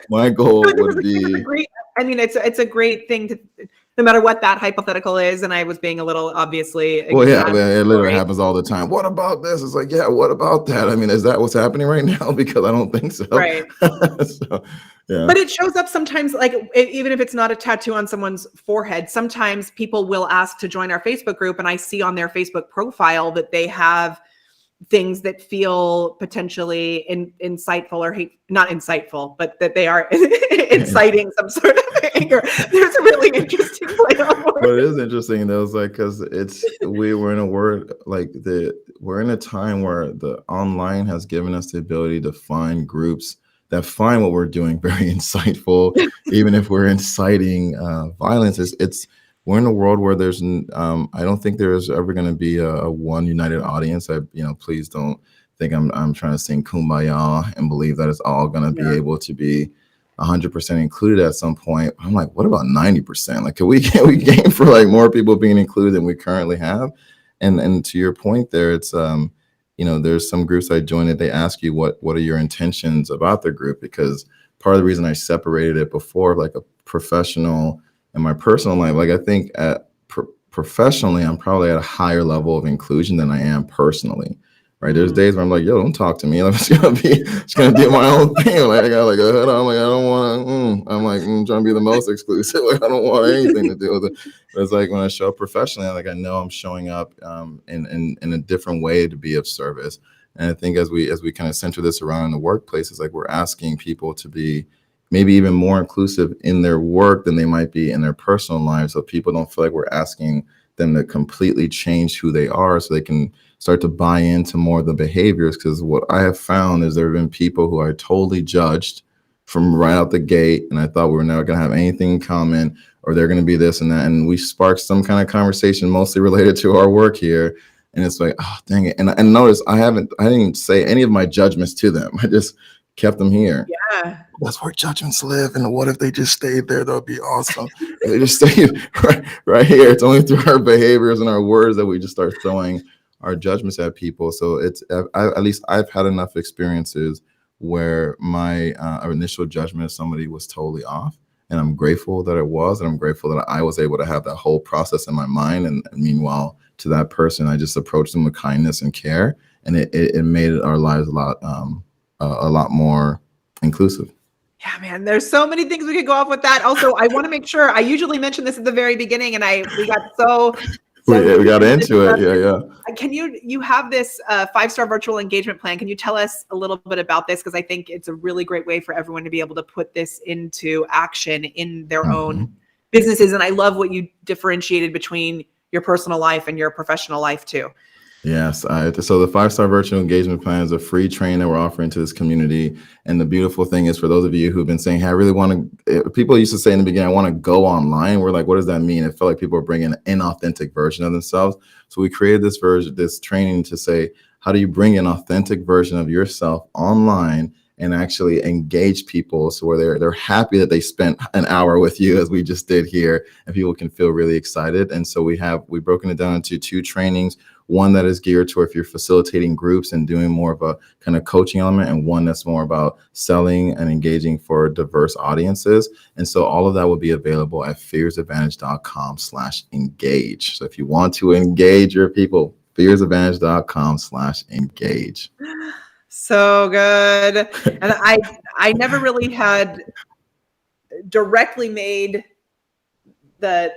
my goal would be... it's a great thing to, no matter what that hypothetical is. And I was being a little, obviously. Well, yeah, it literally happens all the time. What about this? It's like, yeah, what about that? I mean, is that what's happening right now? Because I don't think so. Right. So, yeah. But it shows up sometimes, even if it's not a tattoo on someone's forehead, sometimes people will ask to join our Facebook group, and I see on their Facebook profile that they have things that feel potentially insightful or not insightful, but that they are inciting some sort of anger. There's a really interesting play on words. But it is interesting though, because we're in a time where the online has given us the ability to find groups that find what we're doing very insightful, even if we're inciting violence. We're in a world where there's, I don't think there's ever going to be a one united audience. Please don't think I'm trying to sing Kumbaya and believe that it's all going to be able to be 100% included at some point. I'm like, what about 90%? Can we game for more people being included than we currently have? And to your point there, it's there's some groups I joined that they ask you what are your intentions about the group, because part of the reason I separated it before, a professional and my personal life, I think professionally, I'm probably at a higher level of inclusion than I am personally, right? There's days where I'm like, yo, don't talk to me. I'm just gonna do my own thing. I got a hood on. I don't want to. I'm trying to be the most exclusive. I don't want anything to do with it. But it's when I show up professionally, I know I'm showing up in a different way to be of service. And I think as we kind of center this around in the workplace, it's we're asking people to be maybe even more inclusive in their work than they might be in their personal lives. So people don't feel like we're asking them to completely change who they are so they can start to buy into more of the behaviors. Because what I have found is there have been people who I totally judged from right out the gate, and I thought we were never going to have anything in common, or they're going to be this and that. And we sparked some kind of conversation mostly related to our work here. And it's oh, dang it. And notice I didn't say any of my judgments to them. I just kept them here. Yeah. That's where judgments live. And what if they just stayed there? That would be awesome. They just stayed right here. It's only through our behaviors and our words that we just start throwing our judgments at people. So at least I've had enough experiences where my initial judgment of somebody was totally off. And I'm grateful that it was, and I'm grateful that I was able to have that whole process in my mind. And meanwhile, to that person, I just approached them with kindness and care, and it made our lives a lot more inclusive. Yeah, man, there's so many things we could go off with that. Also, I want to make sure, I usually mention this at the very beginning, and we got so we got into it. Yeah. Can you have this 5-star virtual engagement plan? Can you tell us a little bit about this? Because I think it's a really great way for everyone to be able to put this into action in their own businesses. And I love what you differentiated between your personal life and your professional life too. Yes. So the 5-star virtual engagement plan is a free training that we're offering to this community. And the beautiful thing is, for those of you who've been saying, hey, I really want to, people used to say in the beginning, I want to go online. We're like, what does that mean? It felt like people were bringing an inauthentic version of themselves. So we created this training to say, how do you bring an authentic version of yourself online and actually engage people, so where they're happy that they spent an hour with you, as we just did here, and people can feel really excited. And so we've broken it down into 2 trainings. One that is geared to if you're facilitating groups and doing more of a kind of coaching element, and one that's more about selling and engaging for diverse audiences. And so all of that will be available at fearsadvantage.com/engage. So if you want to engage your people, fearsadvantage.com/engage. So good. And I never really had directly made I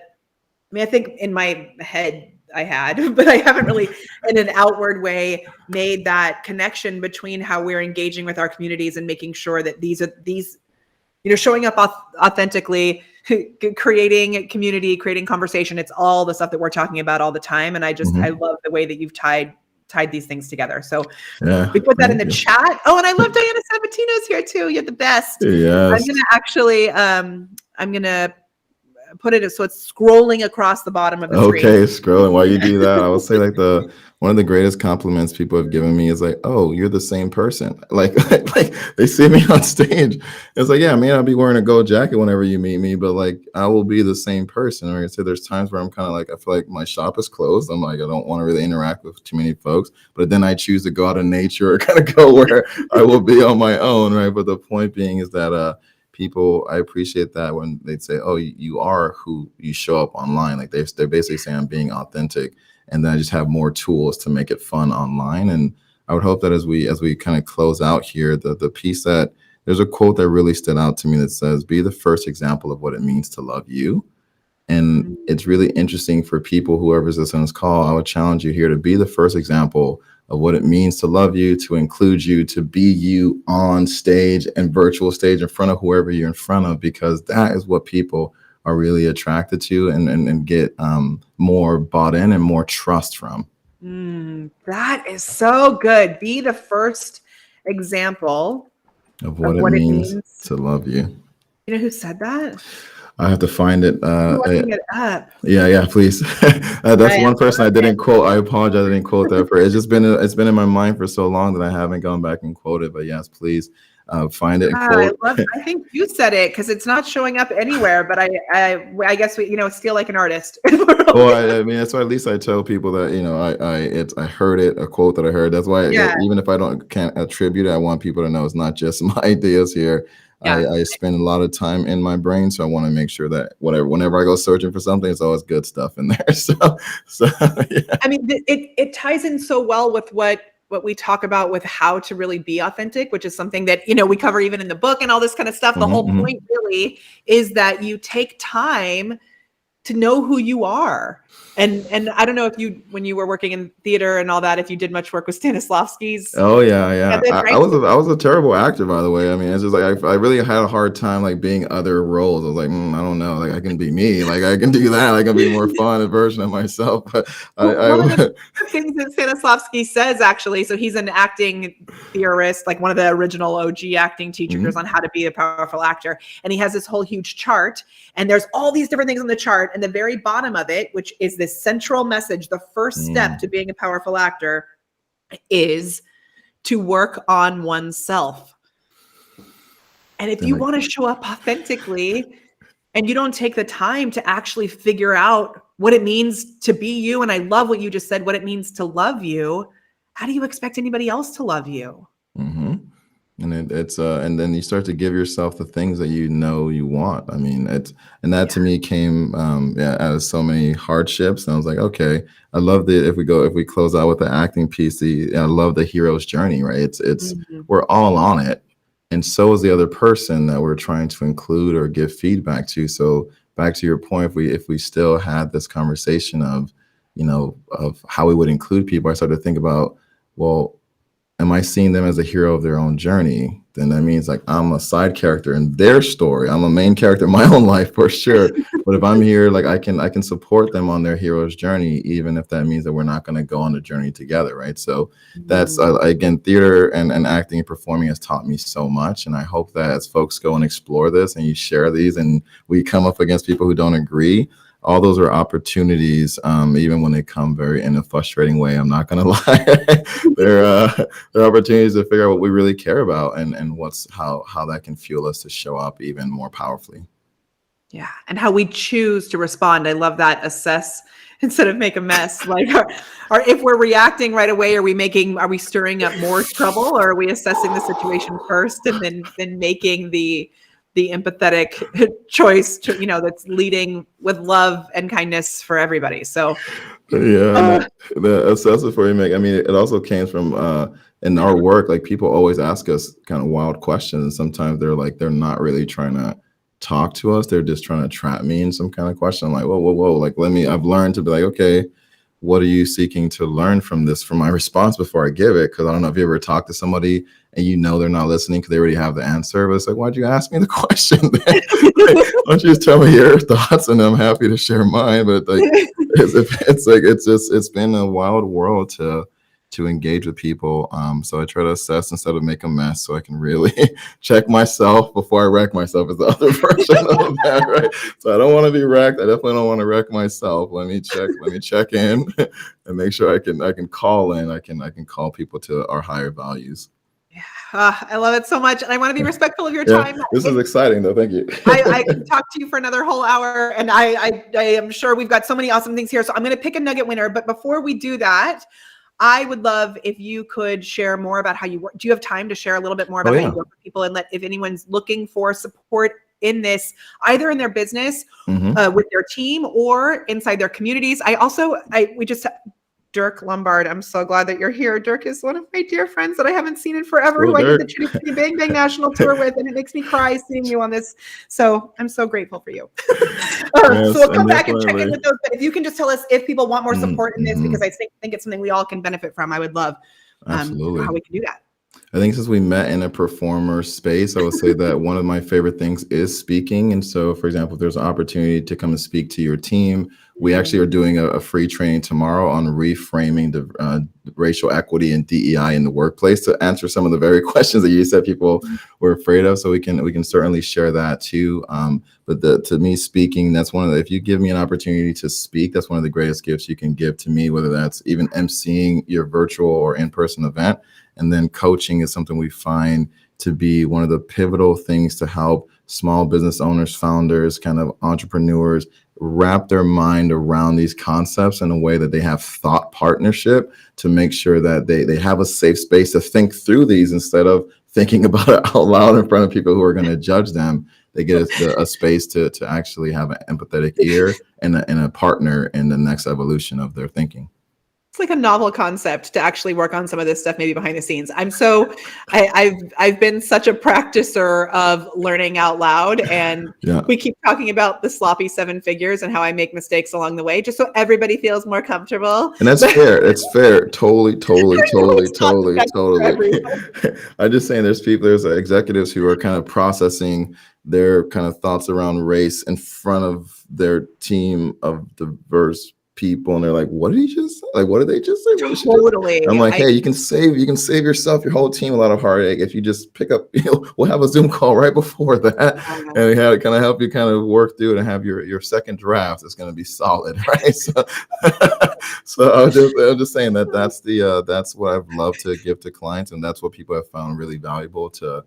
think in my head I had, but I haven't really in an outward way made that connection between how we're engaging with our communities and making sure that these, showing up authentically, creating community, creating conversation. It's all the stuff that we're talking about all the time. And I love the way that you've tied these things together. So we put that in the chat. Oh, and I love Diana Sabatino's here too. You're the best. Yes. I'm going to actually, I'm going to put it so it's scrolling across the bottom of the screen. Okay, scrolling. While you do that, I will say, like, one of the greatest compliments people have given me is like, oh, you're the same person. Like they see me on stage. It's like, yeah, I may not be wearing a gold jacket whenever you meet me, but like I will be the same person. Or I say there's times where I'm kind of like, I feel like my shop is closed. I'm like, I don't want to really interact with too many folks, but then I choose to go out in nature or kind of go where I will be on my own, right? But the point being is that people, I appreciate that when they say, oh, you are who you show up online. Like they're basically saying I'm being authentic, and then I just have more tools to make it fun online. And I would hope that as we kind of close out here, the piece that there's a quote that really stood out to me that says, be the first example of what it means to love you. And it's really interesting for people, whoever's listening to this call, I would challenge you here to be the first example of what it means to love you, to include you, to be you on stage and virtual stage in front of whoever you're in front of, because that is what people are really attracted to and get more bought in and more trust from. That is so good. Be the first example of what it means to love you. You know who said that? I have to find it. Looking it up. Yeah, please. That's one person I didn't quote. I apologize, I didn't quote that. It's been in my mind for so long that I haven't gone back and quoted. But yes, please find it and quote. I think you said it because it's not showing up anywhere. But I guess we steal like an artist. Well, I mean, that's why at least I tell people that I heard it, a quote that I heard. That's why even if I can't attribute it, I want people to know it's not just my ideas here. Yeah. I spend a lot of time in my brain, so I want to make sure that whenever I go searching for something, it's always good stuff in there. So yeah. I mean, it ties in so well with what we talk about with how to really be authentic, which is something that we cover even in the book and all this kind of stuff. The whole point really is that you take time to know who you are. And I don't know if when you were working in theater and all that, if you did much work with Stanislavski's. Oh yeah. I was a terrible actor, by the way. I mean, it's just like I really had a hard time like being other roles. I was like, I don't know, like I can be me, like I can do that. I can be more fun a version of myself. But one of the things that Stanislavski says, actually, so he's an acting theorist, like one of the original OG acting teachers on how to be a powerful actor, and he has this whole huge chart, and there's all these different things on the chart, and the very bottom of it, which is this central message, the first step to being a powerful actor is to work on oneself. And if you want to show up authentically and you don't take the time to actually figure out what it means to be you, and I love what you just said, what it means to love you, how do you expect anybody else to love you? And and then you start to give yourself the things that you know you want. I mean, and that to me came out of so many hardships. And I was like, okay, I love if we close out with the acting piece, I love the hero's journey, right? It's we're all on it, and so is the other person that we're trying to include or give feedback to. So back to your point, if we still had this conversation of, of how we would include people, I started to think about, well, am I seeing them as a hero of their own journey? Then that means like I'm a side character in their story. I'm a main character in my own life for sure. But if I'm here, like I can support them on their hero's journey, even if that means that we're not going to go on the journey together, right? So that's again, theater and acting and performing has taught me so much, and I hope that as folks go and explore this and you share these, and we come up against people who don't agree, all those are opportunities, even when they come very in a frustrating way. I'm not going to lie. They're opportunities to figure out what we really care about and how that can fuel us to show up even more powerfully. Yeah. And how we choose to respond. I love that. Assess instead of make a mess. Like, or if we're reacting right away, are we stirring up more trouble, or are we assessing the situation first and then making the empathetic choice to, that's leading with love and kindness for everybody. So the assessment for you make, I mean, it also came from in our work, like people always ask us kind of wild questions, and sometimes they're not really trying to talk to us, they're just trying to trap me in some kind of question. I'm like, whoa, like I've learned to be like, okay, what are you seeking to learn from this, from my response before I give it? Because I don't know if you ever talk to somebody and they're not listening because they already have the answer, but it's like, why'd you ask me the question then? Why don't you just tell me your thoughts, and I'm happy to share mine. But like it's been a wild world to engage with people. So I try to assess instead of make a mess, so I can really check myself before I wreck myself as the other version of that, right? So I don't want to be wrecked. I definitely don't want to wreck myself. Let me check in and make sure I can call in. I can call people to our higher values. I love it so much. And I want to be respectful of your time. This is exciting though. Thank you. I can talk to you for another whole hour, and I am sure we've got so many awesome things here. So I'm going to pick a nugget winner. But before we do that, I would love if you could share more about how you work. Do you have time to share a little bit more about how you work with people, and if anyone's looking for support in this, either in their business, with their team, or inside their communities? Dirk Lombard, I'm so glad that you're here. Dirk is one of my dear friends that I haven't seen in forever, who I did the Chitty Chitty Bang Bang National Tour with, and it makes me cry seeing you on this. So I'm so grateful for you. So we'll come back and check in with those. But if you can just tell us if people want more support in this, because I think it's something we all can benefit from. I would love how we can do that. I think since we met in a performer space, I would say that one of my favorite things is speaking. And so, for example, if there's an opportunity to come and speak to your team, we actually are doing a free training tomorrow on reframing the racial equity and DEI in the workplace, to answer some of the very questions that you said people were afraid of. So we can certainly share that too. But to me, speaking, that's if you give me an opportunity to speak, that's one of the greatest gifts you can give to me, whether that's even emceeing your virtual or in-person event. And then coaching is something we find to be one of the pivotal things to help small business owners, founders, kind of entrepreneurs wrap their mind around these concepts in a way that they have thought partnership, to make sure that they have a safe space to think through these instead of thinking about it out loud in front of people who are going to judge them. They get a space to actually have an empathetic ear and a partner in the next evolution of their thinking. It's like a novel concept to actually work on some of this stuff, maybe behind the scenes. I've been such a practicer of learning out loud, and we keep talking about the sloppy 7 figures and how I make mistakes along the way, just so everybody feels more comfortable. And that's fair. It's fair. Totally. I'm just saying there's executives who are kind of processing their kind of thoughts around race in front of their team of diverse people, and they're like, what did he just say? Like, what did they just say? Totally. I'm like, hey, you can save yourself, your whole team, a lot of heartache if you just pick up, we'll have a Zoom call right before that, and we have to kind of help you kind of work through it and have your second draft is going to be solid, right? So I'm just saying that's what I've loved to give to clients, and that's what people have found really valuable to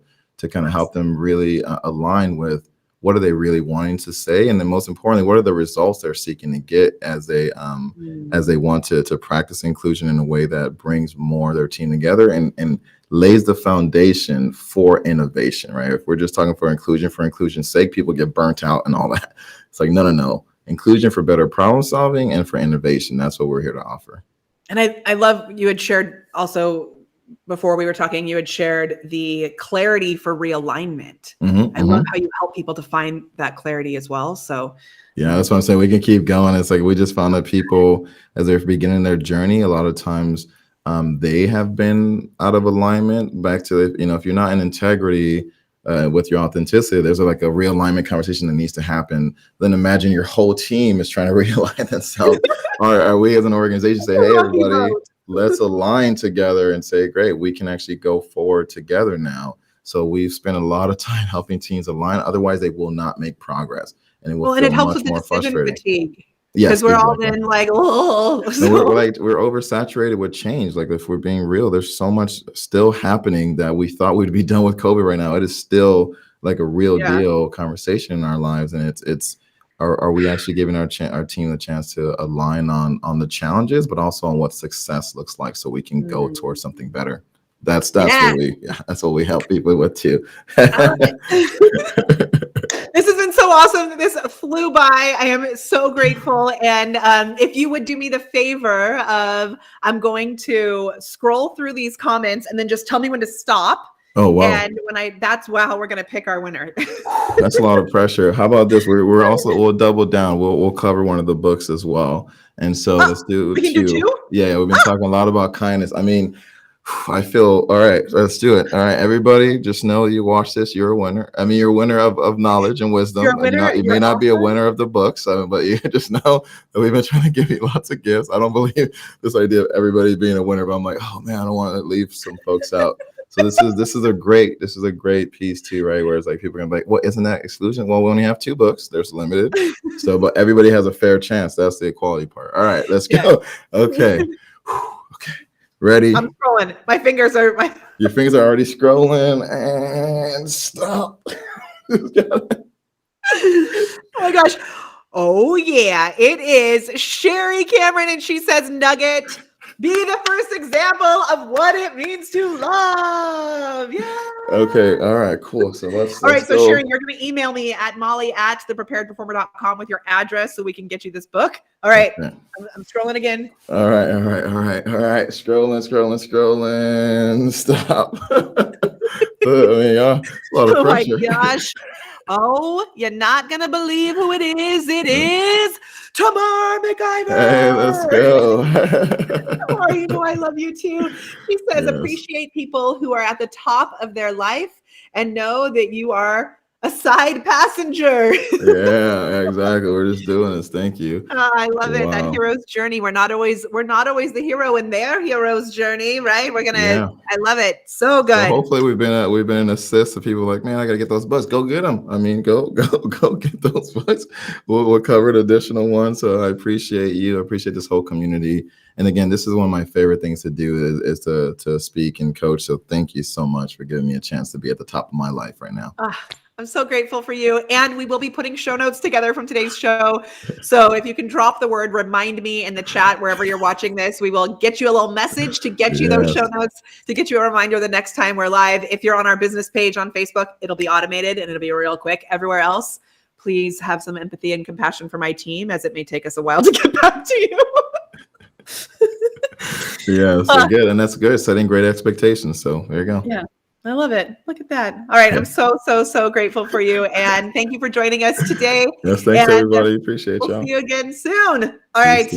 kind of help them really align with what are they really wanting to say? And then most importantly, what are the results they're seeking to get as they want to practice inclusion in a way that brings more of their team together and lays the foundation for innovation, right? If we're just talking for inclusion's sake, people get burnt out and all that. It's like, no. Inclusion for better problem solving and for innovation. That's what we're here to offer. And I love, you had shared also, before we were talking, you had shared the clarity for realignment. I love how you help people to find that clarity as well. So yeah, that's what I'm saying. We can keep going. It's like we just found that people, as they're beginning their journey, a lot of times they have been out of alignment back to, if you're not in integrity with your authenticity, there's like a realignment conversation that needs to happen. Then imagine your whole team is trying to realign themselves. Are we as an organization say, hey, everybody, let's align together and say, great, we can actually go forward together now. So we've spent a lot of time helping teams align. Otherwise, they will not make progress. And it will feel helps much with the more decision frustrating. fatigue. Yes, because we're all in like, oh, we're oversaturated with change. Like, if we're being real, there's so much still happening that we thought we'd be done with COVID right now. It is still like a real deal conversation in our lives, and it's are we actually giving our team the chance to align on the challenges, but also on what success looks like, so we can go towards something better. That's what we help people with too. This has been so awesome. This flew by. I am so grateful. And if you would do me the favor of, I'm going to scroll through these comments and then just tell me when to stop. Oh, wow. And we're going to pick our winner. That's a lot of pressure. How about this? We'll double down. We'll cover one of the books as well. And so let's do we can do two? Yeah, we've been talking a lot about kindness. I mean, I feel all right. Let's do it. All right, everybody, just know you watch this. You're a winner. I mean, you're a winner of knowledge and wisdom. You're a winner. You may not be a winner of the books, but you just know that we've been trying to give you lots of gifts. I don't believe this idea of everybody being a winner, but I'm like, oh man, I don't want to leave some folks out. So this is a great piece too, right? Where it's like people are gonna be like, well, isn't that exclusion? Well, we only have 2 books. There's limited. So, but everybody has a fair chance. That's the equality part. All right, let's go. Okay. Okay. Ready? I'm scrolling. Your fingers are already scrolling, and stop. Oh my gosh. Oh yeah, it is Sherry Cameron, and she says, Nugget, be the first example of what it means to love. Yeah. Okay. All right. Cool. So let's so go. Sharon, you're going to email me at molly@thepreparedperformer.com with your address so we can get you this book. All right. Okay. I'm scrolling again. All right. Scrolling. Stop. I mean, a lot of pressure. Oh my gosh. Oh, you're not going to believe who it is. It is Tamar McIver. Hey, let's go. Tamar, you know I love you too. She says, appreciate people who are at the top of their life and know that you are a side passenger. Yeah, exactly. We're just doing this. Thank you. I love it. That hero's journey. We're not always the hero in their hero's journey, right? I love it. So good. Well, hopefully we've been an assist to people like, man, I gotta get those books. Go get them. I mean, go get those books. We'll cover an additional one. So I appreciate you. I appreciate this whole community. And again, this is one of my favorite things to do is to speak and coach. So thank you so much for giving me a chance to be at the top of my life right now. I'm so grateful for you. And we will be putting show notes together from today's show. So if you can drop the word remind me in the chat, wherever you're watching this, we will get you a little message to get you those show notes, to get you a reminder the next time we're live. If you're on our business page on Facebook, it'll be automated and it'll be real quick. Everywhere else, please have some empathy and compassion for my team, as it may take us a while to get back to you. Yeah, so good. And that's good. Setting great expectations. So there you go. Yeah. I love it. Look at that. All right. I'm so grateful for you. And thank you for joining us today. Yes, thanks everybody. Appreciate y'all. We'll see you again soon. All right.